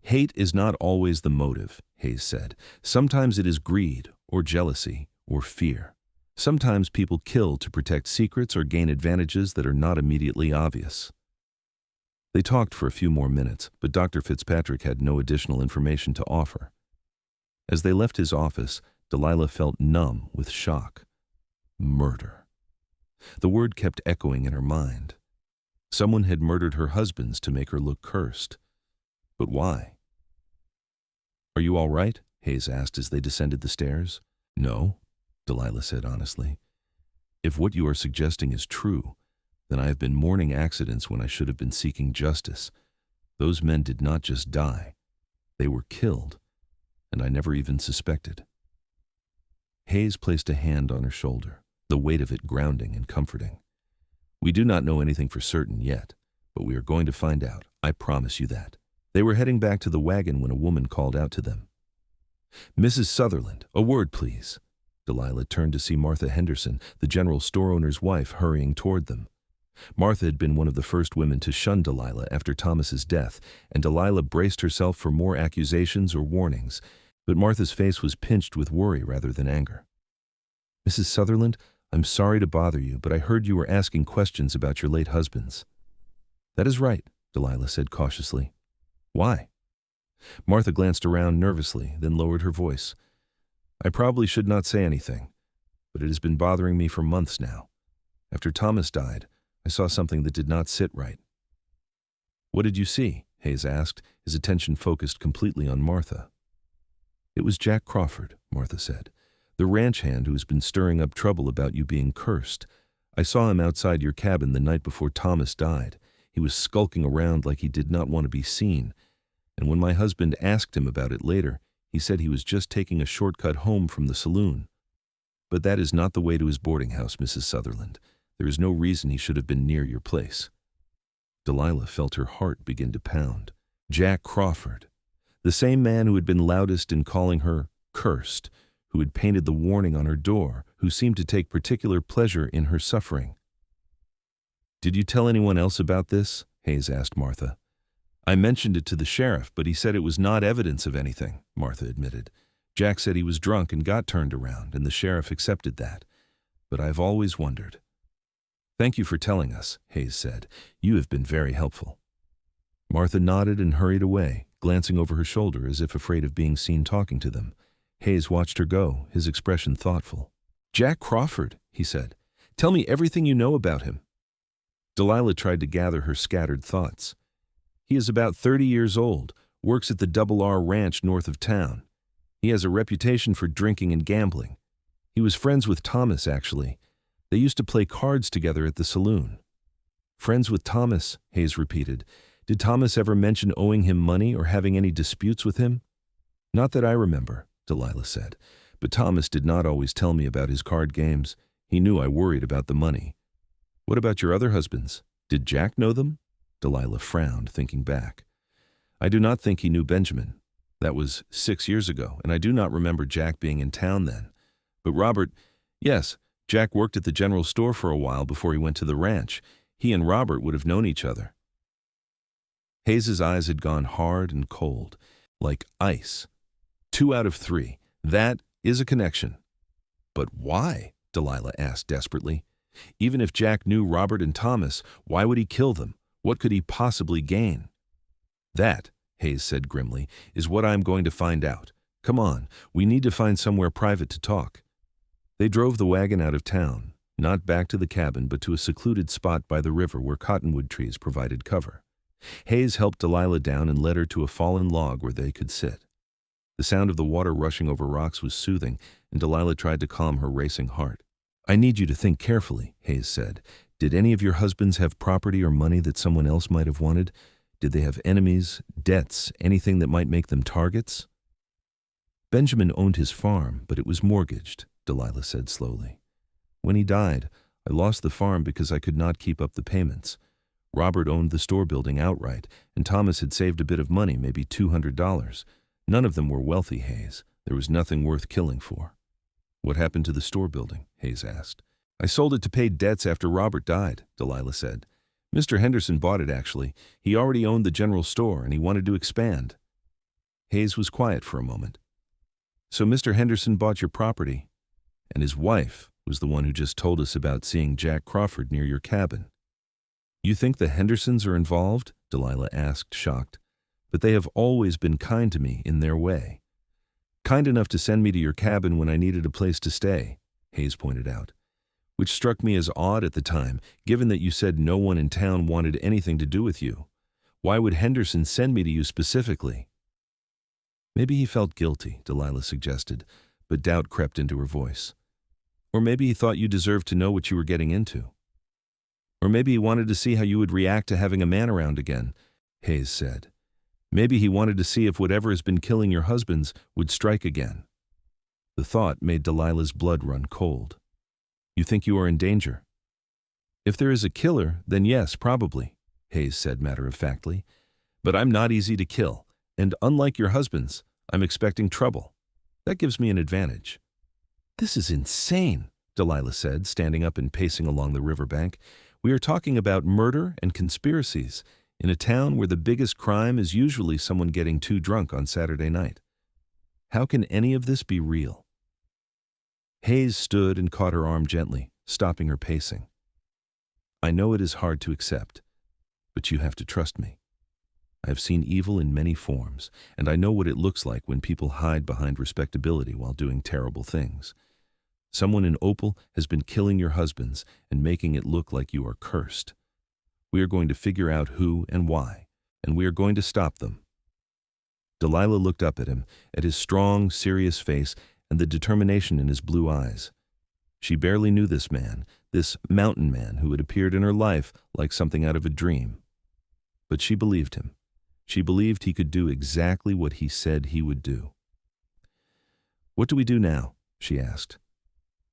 Hate is not always the motive, Hayes said. Sometimes it is greed, or jealousy, or fear. Sometimes people kill to protect secrets or gain advantages that are not immediately obvious. They talked for a few more minutes, but Dr. Fitzpatrick had no additional information to offer. As they left his office, Delilah felt numb with shock. Murder. The word kept echoing in her mind. Someone had murdered her husbands to make her look cursed. But why? Are you all right? Hayes asked as they descended the stairs. No, Delilah said honestly. If what you are suggesting is true, then I have been mourning accidents when I should have been seeking justice. Those men did not just die. They were killed, and I never even suspected. Hayes placed a hand on her shoulder, the weight of it grounding and comforting. We do not know anything for certain yet, but we are going to find out. I promise you that. They were heading back to the wagon when a woman called out to them. Mrs. Sutherland, a word, please. Delilah turned to see Martha Henderson, the general store owner's wife, hurrying toward them. Martha had been one of the first women to shun Delilah after Thomas's death, and Delilah braced herself for more accusations or warnings, but Martha's face was pinched with worry rather than anger. Mrs. Sutherland, I'm sorry to bother you, but I heard you were asking questions about your late husbands. That is right, Delilah said cautiously. Why? Martha glanced around nervously, then lowered her voice. I probably should not say anything, but it has been bothering me for months now. After Thomas died, I saw something that did not sit right. What did you see? Hayes asked, his attention focused completely on Martha. It was Jack Crawford, Martha said, the ranch hand who has been stirring up trouble about you being cursed. I saw him outside your cabin the night before Thomas died. He was skulking around like he did not want to be seen, and when my husband asked him about it later, he said he was just taking a shortcut home from the saloon. But that is not the way to his boarding house, Mrs. Sutherland. There is no reason he should have been near your place. Delilah felt her heart begin to pound. Jack Crawford, the same man who had been loudest in calling her cursed, who had painted the warning on her door, who seemed to take particular pleasure in her suffering. Did you tell anyone else about this? Hayes asked Martha. I mentioned it to the sheriff, but he said it was not evidence of anything, Martha admitted. Jack said he was drunk and got turned around, and the sheriff accepted that. But I've always wondered. Thank you for telling us, Hayes said. You have been very helpful. Martha nodded and hurried away, glancing over her shoulder as if afraid of being seen talking to them. Hayes watched her go, his expression thoughtful. Jack Crawford, he said. Tell me everything you know about him. Delilah tried to gather her scattered thoughts. He is about 30 years old, works at the Double R Ranch north of town. He has a reputation for drinking and gambling. He was friends with Thomas, actually. They used to play cards together at the saloon. Friends with Thomas, Hayes repeated. Did Thomas ever mention owing him money or having any disputes with him? Not that I remember, Delilah said, but Thomas did not always tell me about his card games. He knew I worried about the money. What about your other husbands? Did Jack know them? Delilah frowned, thinking back. I do not think he knew Benjamin. That was 6 years ago, and I do not remember Jack being in town then. But Robert, yes, Jack worked at the general store for a while before he went to the ranch. He and Robert would have known each other. Hayes's eyes had gone hard and cold, like ice. 2 out of 3. That is a connection. But why? Delilah asked desperately. Even if Jack knew Robert and Thomas, why would he kill them? What could he possibly gain? That, Hayes said grimly, is what I am going to find out. Come on, we need to find somewhere private to talk. They drove the wagon out of town, not back to the cabin, but to a secluded spot by the river where cottonwood trees provided cover. Hayes helped Delilah down and led her to a fallen log where they could sit. The sound of the water rushing over rocks was soothing, and Delilah tried to calm her racing heart. I need you to think carefully, Hayes said. Did any of your husbands have property or money that someone else might have wanted? Did they have enemies, debts, anything that might make them targets? Benjamin owned his farm, but it was mortgaged, Delilah said slowly. When he died, I lost the farm because I could not keep up the payments. Robert owned the store building outright, and Thomas had saved a bit of money, maybe $200. None of them were wealthy, Hayes. There was nothing worth killing for. What happened to the store building? Hayes asked. I sold it to pay debts after Robert died, Delilah said. Mr. Henderson bought it, actually. He already owned the general store, and he wanted to expand. Hayes was quiet for a moment. So Mr. Henderson bought your property, and his wife was the one who just told us about seeing Jack Crawford near your cabin. You think the Hendersons are involved? Delilah asked, shocked. But they have always been kind to me in their way. Kind enough to send me to your cabin when I needed a place to stay, Hayes pointed out, which struck me as odd at the time, given that you said no one in town wanted anything to do with you. Why would Henderson send me to you specifically? Maybe he felt guilty, Delilah suggested, but doubt crept into her voice. Or maybe he thought you deserved to know what you were getting into. Or maybe he wanted to see how you would react to having a man around again, Hayes said. Maybe he wanted to see if whatever has been killing your husbands would strike again. The thought made Delilah's blood run cold. You think you are in danger? If there is a killer, then yes, probably, Hayes said matter-of-factly. But I'm not easy to kill, and unlike your husbands, I'm expecting trouble. That gives me an advantage. This is insane, Delilah said, standing up and pacing along the riverbank. We are talking about murder and conspiracies in a town where the biggest crime is usually someone getting too drunk on Saturday night. How can any of this be real? Hayes stood and caught her arm gently, stopping her pacing. I know it is hard to accept, but you have to trust me. I have seen evil in many forms, and I know what it looks like when people hide behind respectability while doing terrible things. Someone in Opal has been killing your husbands and making it look like you are cursed. We are going to figure out who and why, and we are going to stop them. Delilah looked up at him, at his strong, serious face, and the determination in his blue eyes. She barely knew this man, this mountain man who had appeared in her life like something out of a dream. But she believed him. She believed he could do exactly what he said he would do. What do we do now? She asked.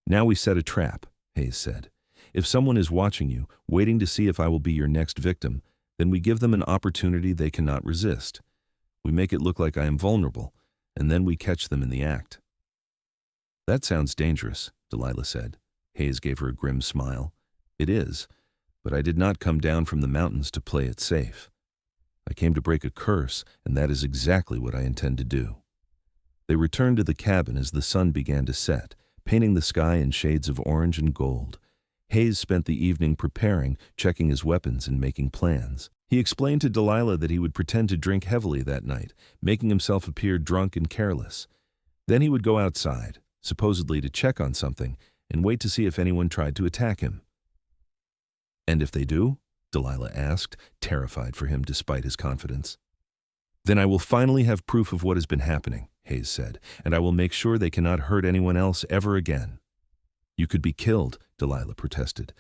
Now we set a trap, Hayes said. If someone is watching you, waiting to see if I will be your next victim, then we give them an opportunity they cannot resist. We make it look like I am vulnerable, and then we catch them in the act. That sounds dangerous, Delilah said. Hayes gave her a grim smile. It is, but I did not come down from the mountains to play it safe. I came to break a curse, and that is exactly what I intend to do. They returned to the cabin as the sun began to set, painting the sky in shades of orange and gold. Hayes spent the evening preparing, checking his weapons, and making plans. He explained to Delilah that he would pretend to drink heavily that night, making himself appear drunk and careless. Then he would go outside, supposedly to check on something, and wait to see if anyone tried to attack him. "And if they do?" Delilah asked, terrified for him despite his confidence. "Then I will finally have proof of what has been happening," Hayes said, "and I will make sure they cannot hurt anyone else ever again." "You could be killed," Delilah protested.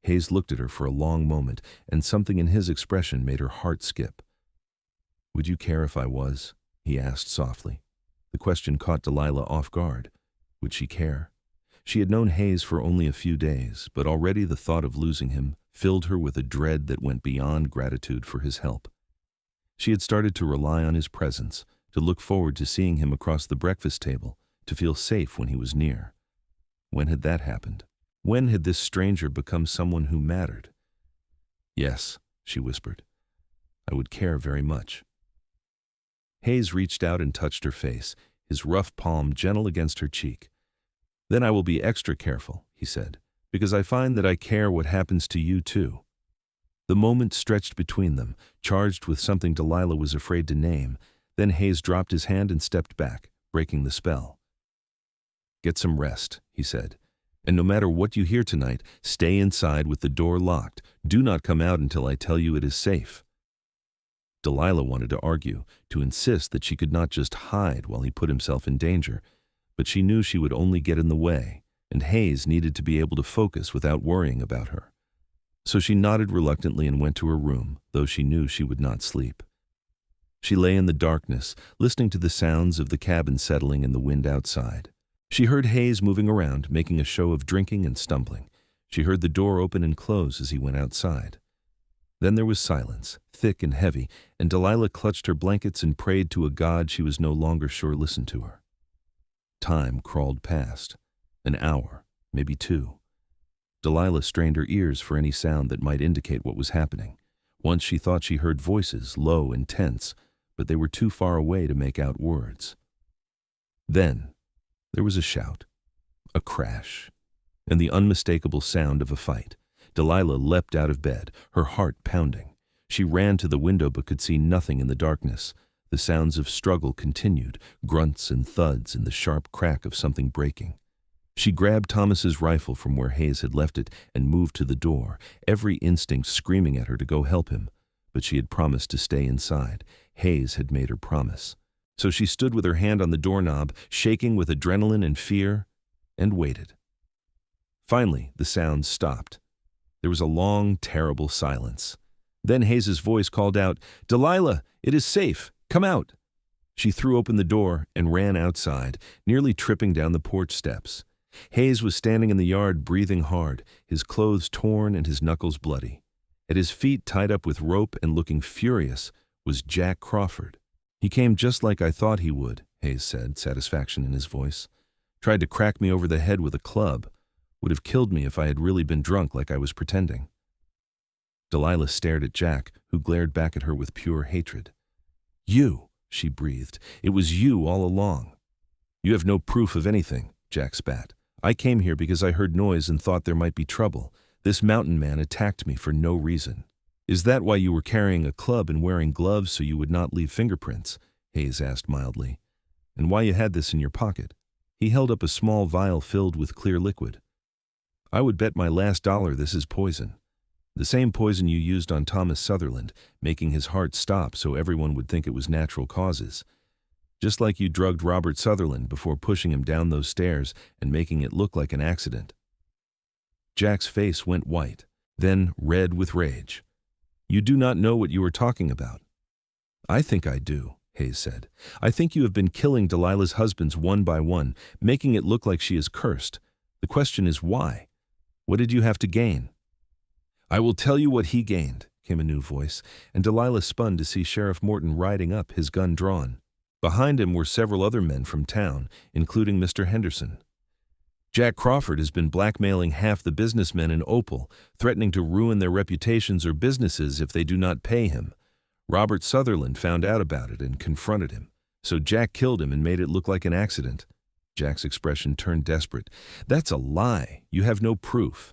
Hayes looked at her for a long moment, and something in his expression made her heart skip. "Would you care if I was?" he asked softly. The question caught Delilah off guard. Would she care? She had known Hayes for only a few days, but already the thought of losing him filled her with a dread that went beyond gratitude for his help. She had started to rely on his presence, to look forward to seeing him across the breakfast table, to feel safe when he was near. When had that happened? When had this stranger become someone who mattered? "Yes," she whispered. "I would care very much." Hayes reached out and touched her face, his rough palm gentle against her cheek. "Then I will be extra careful," he said, "because I find that I care what happens to you too." The moment stretched between them, charged with something Delilah was afraid to name. Then Hayes dropped his hand and stepped back, breaking the spell. "Get some rest," he said. "And no matter what you hear tonight, stay inside with the door locked. Do not come out until I tell you it is safe." Delilah wanted to argue, to insist that she could not just hide while he put himself in danger, but she knew she would only get in the way, and Hayes needed to be able to focus without worrying about her. So she nodded reluctantly and went to her room, though she knew she would not sleep. She lay in the darkness, listening to the sounds of the cabin settling and the wind outside. She heard Hayes moving around, making a show of drinking and stumbling. She heard the door open and close as he went outside. Then there was silence, thick and heavy, and Delilah clutched her blankets and prayed to a God she was no longer sure listened to her. Time crawled past. An hour, maybe 2. Delilah strained her ears for any sound that might indicate what was happening. Once she thought she heard voices, low and tense, but they were too far away to make out words. Then there was a shout, a crash, and the unmistakable sound of a fight. Delilah leapt out of bed, her heart pounding. She ran to the window but could see nothing in the darkness. The sounds of struggle continued, grunts and thuds and the sharp crack of something breaking. She grabbed Thomas's rifle from where Hayes had left it and moved to the door, every instinct screaming at her to go help him. But she had promised to stay inside. Hayes had made her promise. So she stood with her hand on the doorknob, shaking with adrenaline and fear, and waited. Finally, the sounds stopped. There was a long, terrible silence. Then Hayes's voice called out, "Delilah, it is safe. Come out." She threw open the door and ran outside, nearly tripping down the porch steps. Hayes was standing in the yard, breathing hard, his clothes torn and his knuckles bloody. At his feet, tied up with rope and looking furious, was Jack Crawford. "He came just like I thought he would," Hayes said, satisfaction in his voice. "Tried to crack me over the head with a club. Would have killed me if I had really been drunk like I was pretending." Delilah stared at Jack, who glared back at her with pure hatred. "You," she breathed. "It was you all along." "You have no proof of anything," Jack spat. "I came here because I heard noise and thought there might be trouble. This mountain man attacked me for no reason." "Is that why you were carrying a club and wearing gloves so you would not leave fingerprints?" Hayes asked mildly. "And why you had this in your pocket?" He held up a small vial filled with clear liquid. "I would bet my last dollar this is poison. The same poison you used on Thomas Sutherland, making his heart stop so everyone would think it was natural causes. Just like you drugged Robert Sutherland before pushing him down those stairs and making it look like an accident." Jack's face went white, then red with rage. "You do not know what you are talking about." "I think I do," Hayes said. "I think you have been killing Delilah's husbands one by one, making it look like she is cursed. The question is why? What did you have to gain?" "I will tell you what he gained," came a new voice, and Delilah spun to see Sheriff Morton riding up, his gun drawn. Behind him were several other men from town, including Mr. Henderson. "Jack Crawford has been blackmailing half the businessmen in Opal, threatening to ruin their reputations or businesses if they do not pay him. Robert Sutherland found out about it and confronted him, so Jack killed him and made it look like an accident." Jack's expression turned desperate. "That's a lie. You have no proof."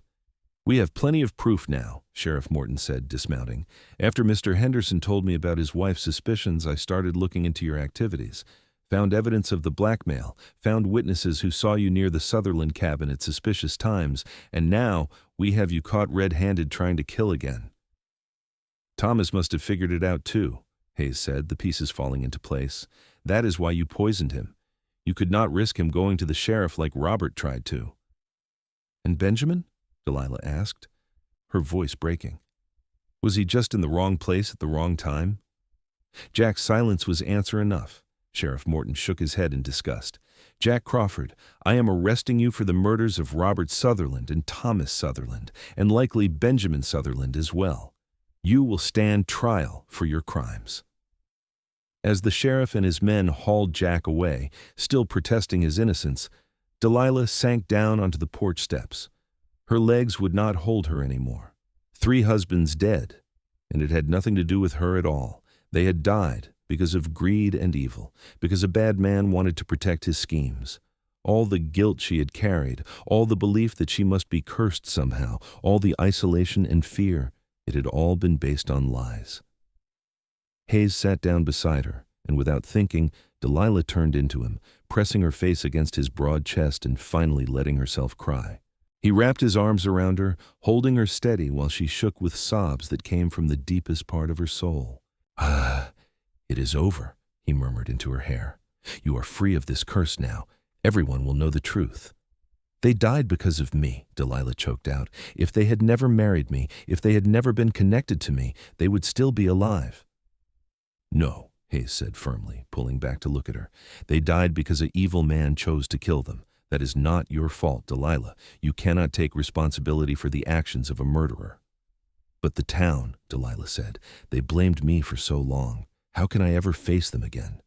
We have plenty of proof now, Sheriff Morton said, dismounting. After Mr. Henderson told me about his wife's suspicions, I started looking into your activities. Found evidence of the blackmail, found witnesses who saw you near the Sutherland cabin at suspicious times, and now we have you caught red-handed trying to kill again. Thomas must have figured it out too, Hayes said, the pieces falling into place. That is why you poisoned him. You could not risk him going to the sheriff like Robert tried to. And Benjamin? Delilah asked, her voice breaking. Was he just in the wrong place at the wrong time? Jack's silence was answer enough. Sheriff Morton shook his head in disgust. Jack Crawford, I am arresting you for the murders of Robert Sutherland and Thomas Sutherland, and likely Benjamin Sutherland as well. You will stand trial for your crimes. As the sheriff and his men hauled Jack away, still protesting his innocence, Delilah sank down onto the porch steps. Her legs would not hold her anymore. 3 husbands dead, and it had nothing to do with her at all. They had died because of greed and evil, because a bad man wanted to protect his schemes. All the guilt she had carried, all the belief that she must be cursed somehow, all the isolation and fear, it had all been based on lies. Hayes sat down beside her, and without thinking, Delilah turned into him, pressing her face against his broad chest and finally letting herself cry. He wrapped his arms around her, holding her steady while she shook with sobs that came from the deepest part of her soul. "Ah, it is over," he murmured into her hair. "You are free of this curse now. Everyone will know the truth." "They died because of me," Delilah choked out. "If they had never married me, if they had never been connected to me, they would still be alive." "No," Hayes said firmly, pulling back to look at her. "They died because an evil man chose to kill them. That is not your fault, Delilah. You cannot take responsibility for the actions of a murderer." "But the town," Delilah said. "They blamed me for so long. How can I ever face them again?"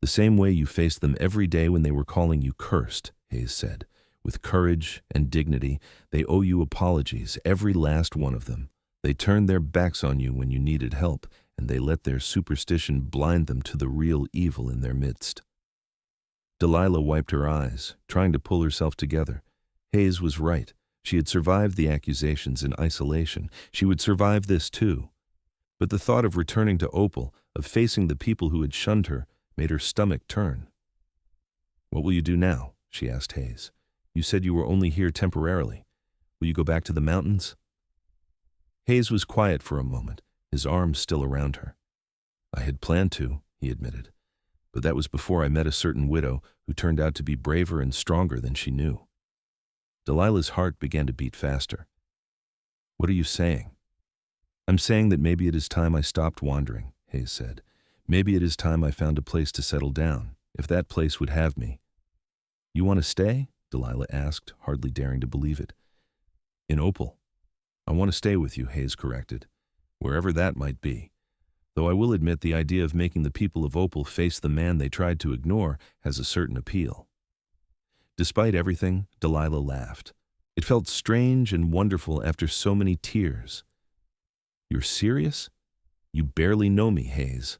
"The same way you faced them every day when they were calling you cursed," Hayes said. "With courage and dignity, they owe you apologies, every last one of them. They turned their backs on you when you needed help, and they let their superstition blind them to the real evil in their midst." Delilah wiped her eyes, trying to pull herself together. Hayes was right. She had survived the accusations in isolation. She would survive this too. But the thought of returning to Opal, of facing the people who had shunned her, made her stomach turn. "What will you do now?" she asked Hayes. "You said you were only here temporarily. Will you go back to the mountains?" Hayes was quiet for a moment, his arms still around her. "I had planned to," he admitted. "But that was before I met a certain widow who turned out to be braver and stronger than she knew." Delilah's heart began to beat faster. "What are you saying?" "I'm saying that maybe it is time I stopped wandering," Hayes said. "Maybe it is time I found a place to settle down, if that place would have me." "You want to stay?" Delilah asked, hardly daring to believe it. "In Opal." "I want to stay with you," Hayes corrected, "wherever that might be. Though I will admit the idea of making the people of Opal face the man they tried to ignore has a certain appeal." Despite everything, Delilah laughed. It felt strange and wonderful after so many tears. "You're serious? You barely know me, Hayes."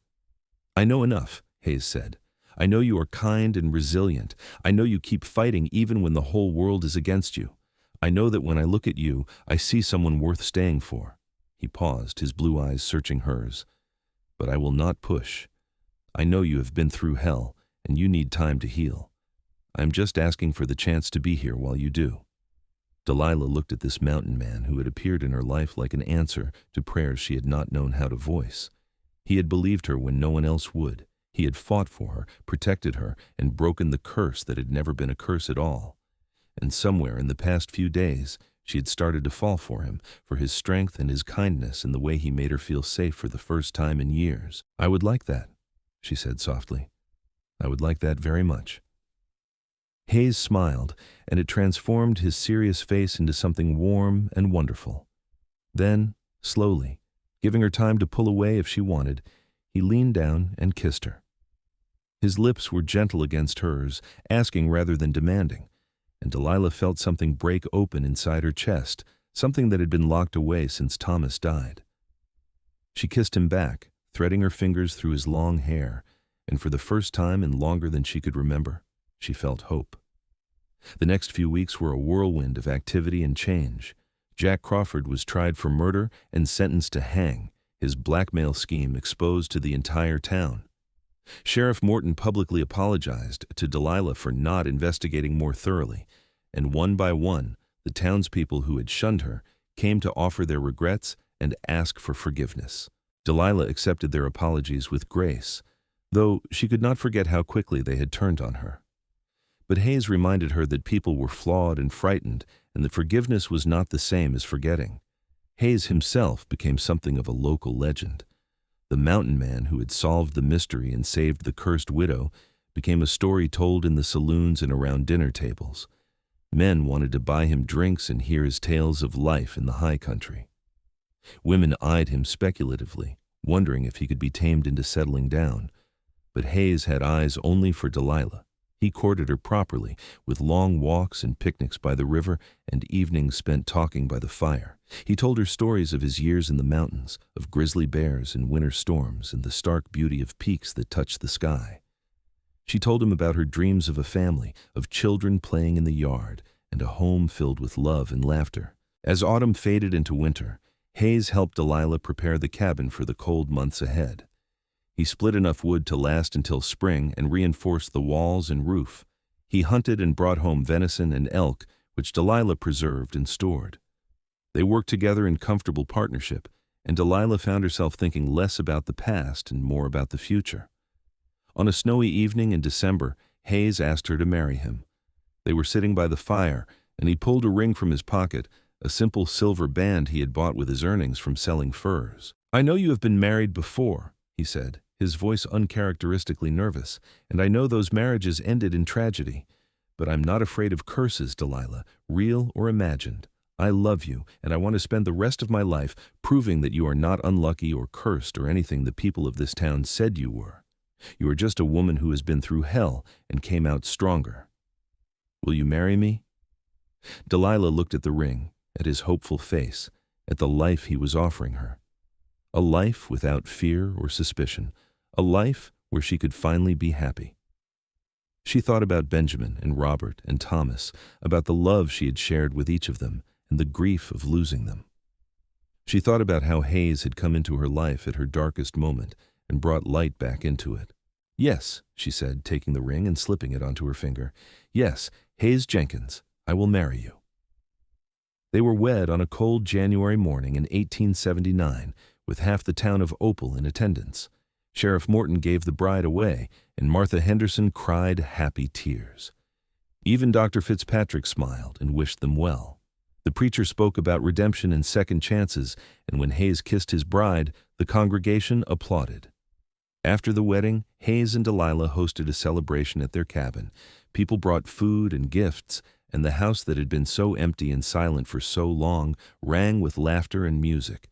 "I know enough," Hayes said. "I know you are kind and resilient. I know you keep fighting even when the whole world is against you. I know that when I look at you, I see someone worth staying for." He paused, his blue eyes searching hers. "But I will not push. I know you have been through hell, and you need time to heal. I am just asking for the chance to be here while you do." Delilah looked at this mountain man who had appeared in her life like an answer to prayers she had not known how to voice. He had believed her when no one else would. He had fought for her, protected her, and broken the curse that had never been a curse at all. And somewhere in the past few days, she had started to fall for him, for his strength and his kindness and the way he made her feel safe for the first time in years. "I would like that," she said softly. "I would like that very much." Hayes smiled, and it transformed his serious face into something warm and wonderful. Then, slowly, giving her time to pull away if she wanted, he leaned down and kissed her. His lips were gentle against hers, asking rather than demanding, and Delilah felt something break open inside her chest, something that had been locked away since Thomas died. She kissed him back, threading her fingers through his long hair, and for the first time in longer than she could remember, she felt hope. The next few weeks were a whirlwind of activity and change. Jack Crawford was tried for murder and sentenced to hang, his blackmail scheme exposed to the entire town. Sheriff Morton publicly apologized to Delilah for not investigating more thoroughly, and one by one, the townspeople who had shunned her came to offer their regrets and ask for forgiveness. Delilah accepted their apologies with grace, though she could not forget how quickly they had turned on her. But Hayes reminded her that people were flawed and frightened, and that forgiveness was not the same as forgetting. Hayes himself became something of a local legend. The mountain man who had solved the mystery and saved the cursed widow became a story told in the saloons and around dinner tables. Men wanted to buy him drinks and hear his tales of life in the high country. Women eyed him speculatively, wondering if he could be tamed into settling down. But Hayes had eyes only for Delilah. He courted her properly, with long walks and picnics by the river and evenings spent talking by the fire. He told her stories of his years in the mountains, of grizzly bears and winter storms and the stark beauty of peaks that touched the sky. She told him about her dreams of a family, of children playing in the yard, and a home filled with love and laughter. As autumn faded into winter, Hayes helped Delilah prepare the cabin for the cold months ahead. He split enough wood to last until spring and reinforced the walls and roof. He hunted and brought home venison and elk, which Delilah preserved and stored. They worked together in comfortable partnership, and Delilah found herself thinking less about the past and more about the future. On a snowy evening in December, Hayes asked her to marry him. They were sitting by the fire, and he pulled a ring from his pocket, a simple silver band he had bought with his earnings from selling furs. "I know you have been married before," he said, his voice uncharacteristically nervous, "and I know those marriages ended in tragedy. But I'm not afraid of curses, Delilah, real or imagined. I love you, and I want to spend the rest of my life proving that you are not unlucky or cursed or anything the people of this town said you were. You are just a woman who has been through hell and came out stronger. Will you marry me?" Delilah looked at the ring, at his hopeful face, at the life he was offering her. A life without fear or suspicion, a life where she could finally be happy. She thought about Benjamin and Robert and Thomas, about the love she had shared with each of them and the grief of losing them. She thought about how Hayes had come into her life at her darkest moment and brought light back into it. "Yes," she said, taking the ring and slipping it onto her finger. "Yes, Hayes Jenkins, I will marry you." They were wed on a cold January morning in 1879, with half the town of Opal in attendance. Sheriff Morton gave the bride away, and Martha Henderson cried happy tears. Even Dr. Fitzpatrick smiled and wished them well. The preacher spoke about redemption and second chances, and when Hayes kissed his bride, the congregation applauded. After the wedding, Hayes and Delilah hosted a celebration at their cabin. People brought food and gifts, and the house that had been so empty and silent for so long rang with laughter and music.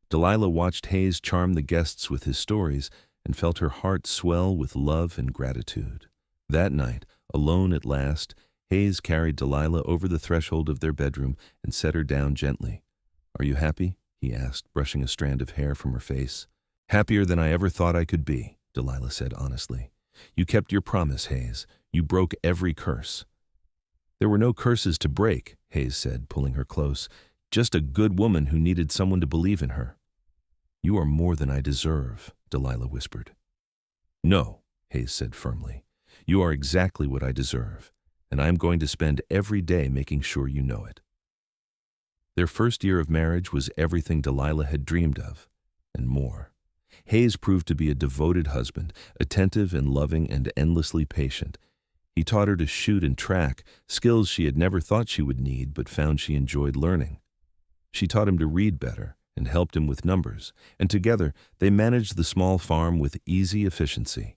Delilah watched Hayes charm the guests with his stories and felt her heart swell with love and gratitude. That night, alone at last, Hayes carried Delilah over the threshold of their bedroom and set her down gently. "Are you happy?" he asked, brushing a strand of hair from her face. "Happier than I ever thought I could be," Delilah said honestly. "You kept your promise, Hayes. You broke every curse." "There were no curses to break," Hayes said, pulling her close. "Just a good woman who needed someone to believe in her." "You are more than I deserve," Delilah whispered. "No," Hayes said firmly. "You are exactly what I deserve, and I am going to spend every day making sure you know it." Their first year of marriage was everything Delilah had dreamed of, and more. Hayes proved to be a devoted husband, attentive and loving and endlessly patient. He taught her to shoot and track, skills she had never thought she would need but found she enjoyed learning. She taught him to read better and helped him with numbers, and together they managed the small farm with easy efficiency.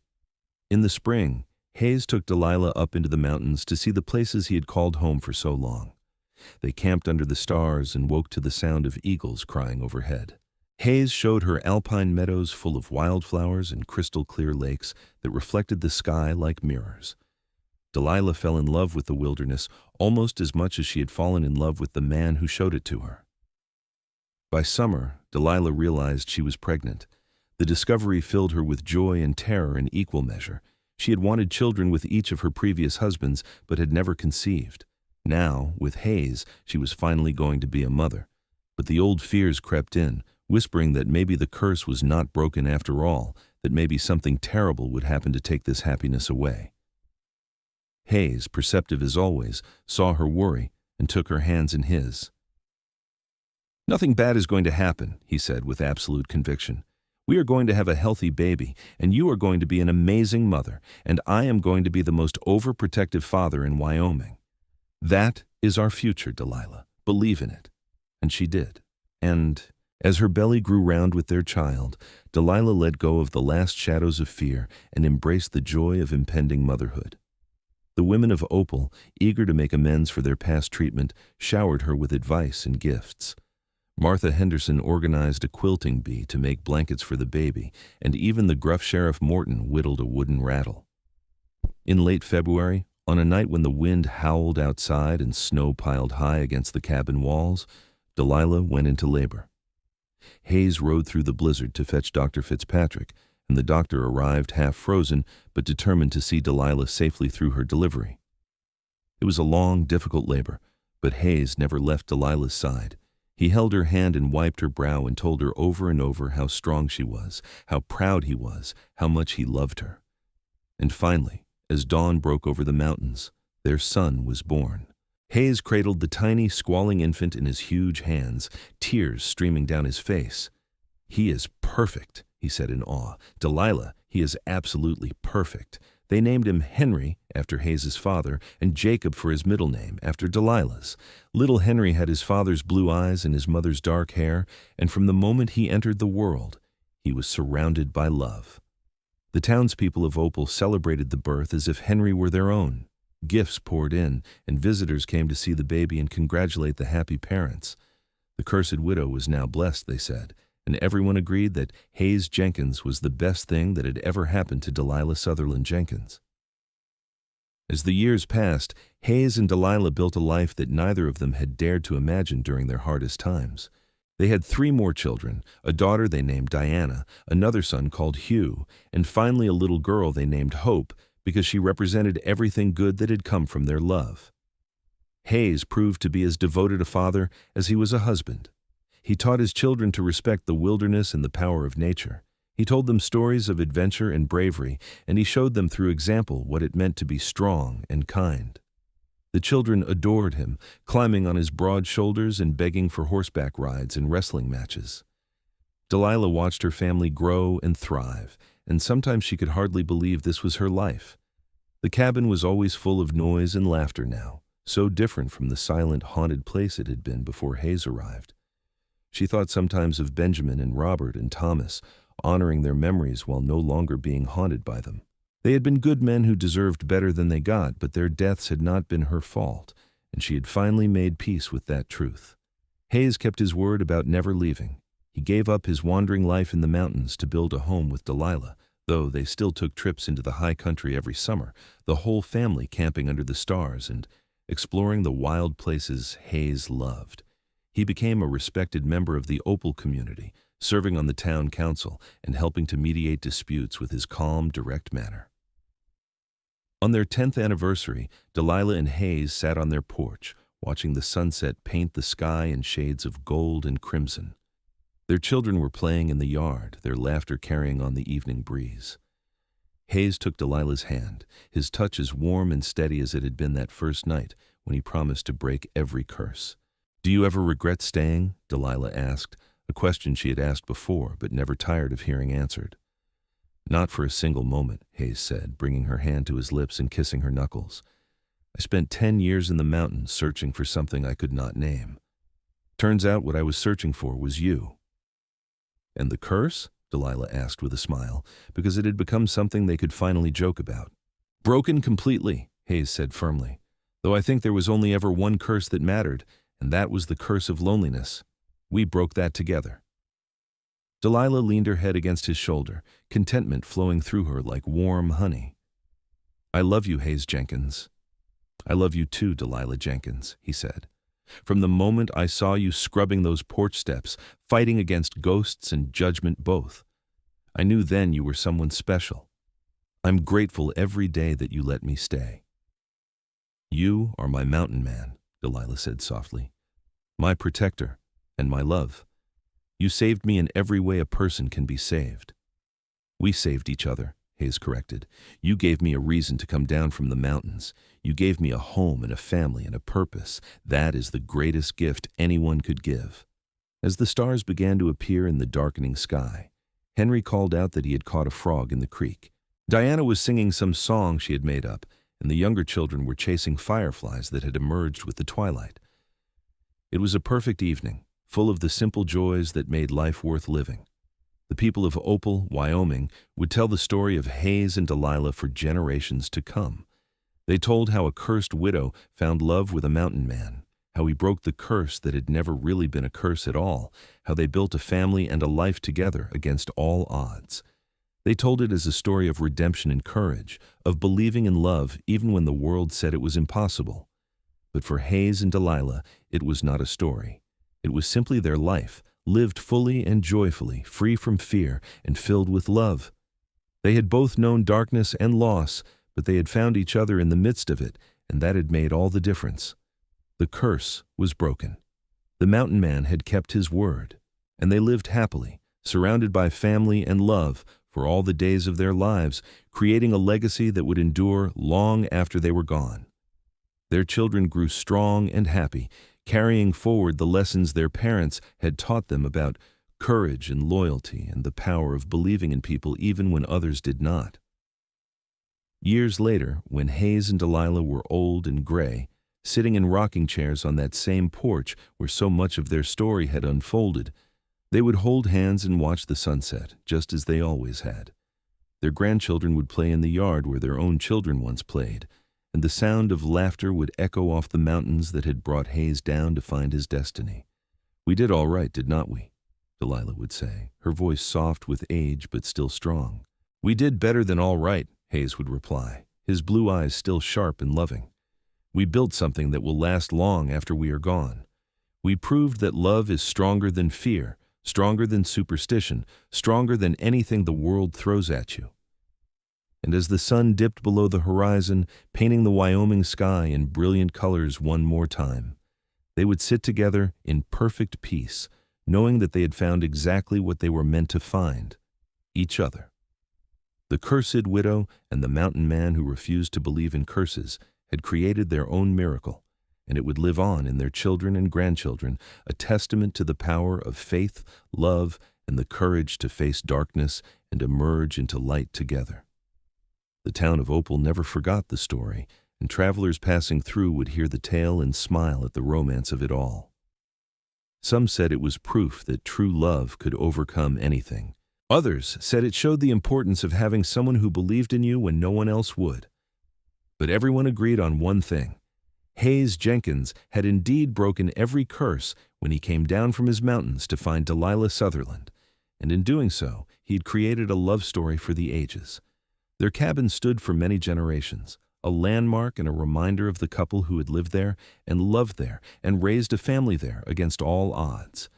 In the spring, Hayes took Delilah up into the mountains to see the places he had called home for so long. They camped under the stars and woke to the sound of eagles crying overhead. Hayes showed her alpine meadows full of wildflowers and crystal-clear lakes that reflected the sky like mirrors. Delilah fell in love with the wilderness almost as much as she had fallen in love with the man who showed it to her. By summer, Delilah realized she was pregnant. The discovery filled her with joy and terror in equal measure. She had wanted children with each of her previous husbands, but had never conceived. Now, with Hayes, she was finally going to be a mother. But the old fears crept in, whispering that maybe the curse was not broken after all, that maybe something terrible would happen to take this happiness away. Hayes, perceptive as always, saw her worry and took her hands in his. "Nothing bad is going to happen," he said with absolute conviction. "We are going to have a healthy baby, and you are going to be an amazing mother, and I am going to be the most overprotective father in Wyoming. That is our future, Delilah. Believe in it." And she did. And as her belly grew round with their child, Delilah let go of the last shadows of fear and embraced the joy of impending motherhood. The women of Opal, eager to make amends for their past treatment, showered her with advice and gifts. Martha Henderson organized a quilting bee to make blankets for the baby, and even the gruff Sheriff Morton whittled a wooden rattle. In late February, on a night when the wind howled outside and snow piled high against the cabin walls, Delilah went into labor. Hayes rode through the blizzard to fetch Dr. Fitzpatrick, and the doctor arrived half frozen but determined to see Delilah safely through her delivery. It was a long, difficult labor, but Hayes never left Delilah's side. He held her hand and wiped her brow and told her over and over how strong she was, how proud he was, how much he loved her. And finally, as dawn broke over the mountains, their son was born. Hayes cradled the tiny, squalling infant in his huge hands, tears streaming down his face. "He is perfect," he said in awe. "Delilah, he is absolutely perfect." They named him Henry, after Hayes's father, and Jacob for his middle name, after Delilah's. Little Henry had his father's blue eyes and his mother's dark hair, and from the moment he entered the world, he was surrounded by love. The townspeople of Opal celebrated the birth as if Henry were their own. Gifts poured in, and visitors came to see the baby and congratulate the happy parents. The cursed widow was now blessed, they said, and everyone agreed that Hayes Jenkins was the best thing that had ever happened to Delilah Sutherland Jenkins. As the years passed, Hayes and Delilah built a life that neither of them had dared to imagine during their hardest times. They had 3 more children, a daughter they named Diana, another son called Hugh, and finally a little girl they named Hope, because she represented everything good that had come from their love. Hayes proved to be as devoted a father as he was a husband. He taught his children to respect the wilderness and the power of nature. He told them stories of adventure and bravery, and he showed them through example what it meant to be strong and kind. The children adored him, climbing on his broad shoulders and begging for horseback rides and wrestling matches. Delilah watched her family grow and thrive, and sometimes she could hardly believe this was her life. The cabin was always full of noise and laughter now, so different from the silent, haunted place it had been before Hayes arrived. She thought sometimes of Benjamin and Robert and Thomas, honoring their memories while no longer being haunted by them. They had been good men who deserved better than they got, but their deaths had not been her fault, and she had finally made peace with that truth. Hayes kept his word about never leaving. He gave up his wandering life in the mountains to build a home with Delilah, though they still took trips into the high country every summer, the whole family camping under the stars and exploring the wild places Hayes loved. He became a respected member of the Opal community, serving on the town council and helping to mediate disputes with his calm, direct manner. On their 10th anniversary, Delilah and Hayes sat on their porch, watching the sunset paint the sky in shades of gold and crimson. Their children were playing in the yard, their laughter carrying on the evening breeze. Hayes took Delilah's hand, his touch as warm and steady as it had been that first night when he promised to break every curse. "Do you ever regret staying?" Delilah asked, a question she had asked before but never tired of hearing answered. "Not for a single moment," Hayes said, bringing her hand to his lips and kissing her knuckles. "I spent 10 years in the mountains searching for something I could not name. Turns out what I was searching for was you." "And the curse?" Delilah asked with a smile, because it had become something they could finally joke about. "Broken completely," Hayes said firmly, "though I think there was only ever one curse that mattered, and that was the curse of loneliness. We broke that together." Delilah leaned her head against his shoulder, contentment flowing through her like warm honey. "I love you, Hayes Jenkins." "I love you too, Delilah Jenkins," he said. "From the moment I saw you scrubbing those porch steps, fighting against ghosts and judgment both, I knew then you were someone special. I'm grateful every day that you let me stay." "You are my mountain man," Delilah said softly, "my protector, and my love. You saved me in every way a person can be saved." "We saved each other," Hayes corrected. "You gave me a reason to come down from the mountains. You gave me a home and a family and a purpose. That is the greatest gift anyone could give." As the stars began to appear in the darkening sky, Henry called out that he had caught a frog in the creek. Diana was singing some song she had made up, and the younger children were chasing fireflies that had emerged with the twilight. It was a perfect evening, full of the simple joys that made life worth living. The people of Opal, Wyoming, would tell the story of Hayes and Delilah for generations to come. They told how a cursed widow found love with a mountain man, how he broke the curse that had never really been a curse at all, how they built a family and a life together against all odds. They told it as a story of redemption and courage, of believing in love even when the world said it was impossible. But for Hayes and Delilah, it was not a story. It was simply their life, lived fully and joyfully, free from fear and filled with love. They had both known darkness and loss, but they had found each other in the midst of it, and that had made all the difference. The curse was broken. The mountain man had kept his word, and they lived happily, surrounded by family and love for all the days of their lives, creating a legacy that would endure long after they were gone. Their children grew strong and happy, carrying forward the lessons their parents had taught them about courage and loyalty and the power of believing in people even when others did not. Years later, when Hayes and Delilah were old and gray, sitting in rocking chairs on that same porch where so much of their story had unfolded, they would hold hands and watch the sunset, just as they always had. Their grandchildren would play in the yard where their own children once played, and the sound of laughter would echo off the mountains that had brought Hayes down to find his destiny. "We did all right, did not we?" Delilah would say, her voice soft with age but still strong. "We did better than all right," Hayes would reply, his blue eyes still sharp and loving. "We built something that will last long after we are gone. We proved that love is stronger than fear, stronger than superstition, stronger than anything the world throws at you." And as the sun dipped below the horizon, painting the Wyoming sky in brilliant colors one more time, they would sit together in perfect peace, knowing that they had found exactly what they were meant to find: each other. The cursed widow and the mountain man who refused to believe in curses had created their own miracle, and it would live on in their children and grandchildren, a testament to the power of faith, love, and the courage to face darkness and emerge into light together. The town of Opal never forgot the story, and travelers passing through would hear the tale and smile at the romance of it all. Some said it was proof that true love could overcome anything. Others said it showed the importance of having someone who believed in you when no one else would. But everyone agreed on one thing: Hayes Jenkins had indeed broken every curse when he came down from his mountains to find Delilah Sutherland, and in doing so, he had created a love story for the ages. Their cabin stood for many generations, a landmark and a reminder of the couple who had lived there and loved there and raised a family there against all odds.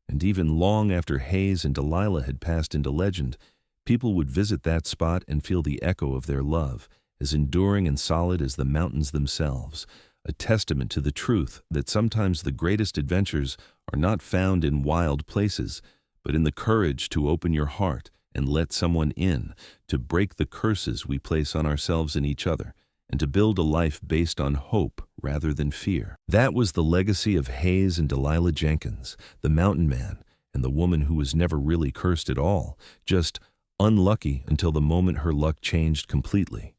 And even long after Hayes and Delilah had passed into legend, people would visit that spot and feel the echo of their love, as enduring and solid as the mountains themselves, a testament to the truth that sometimes the greatest adventures are not found in wild places, but in the courage to open your heart and let someone in, to break the curses we place on ourselves and each other, and to build a life based on hope rather than fear. That was the legacy of Hayes and Delilah Jenkins, the mountain man, and the woman who was never really cursed at all, just unlucky until the moment her luck changed completely.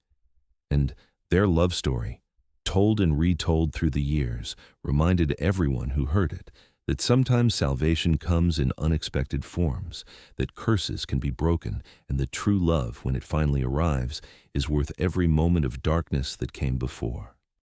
And their love story, told and retold through the years, reminded everyone who heard it that sometimes salvation comes in unexpected forms, that curses can be broken, and that true love, when it finally arrives, is worth every moment of darkness that came before.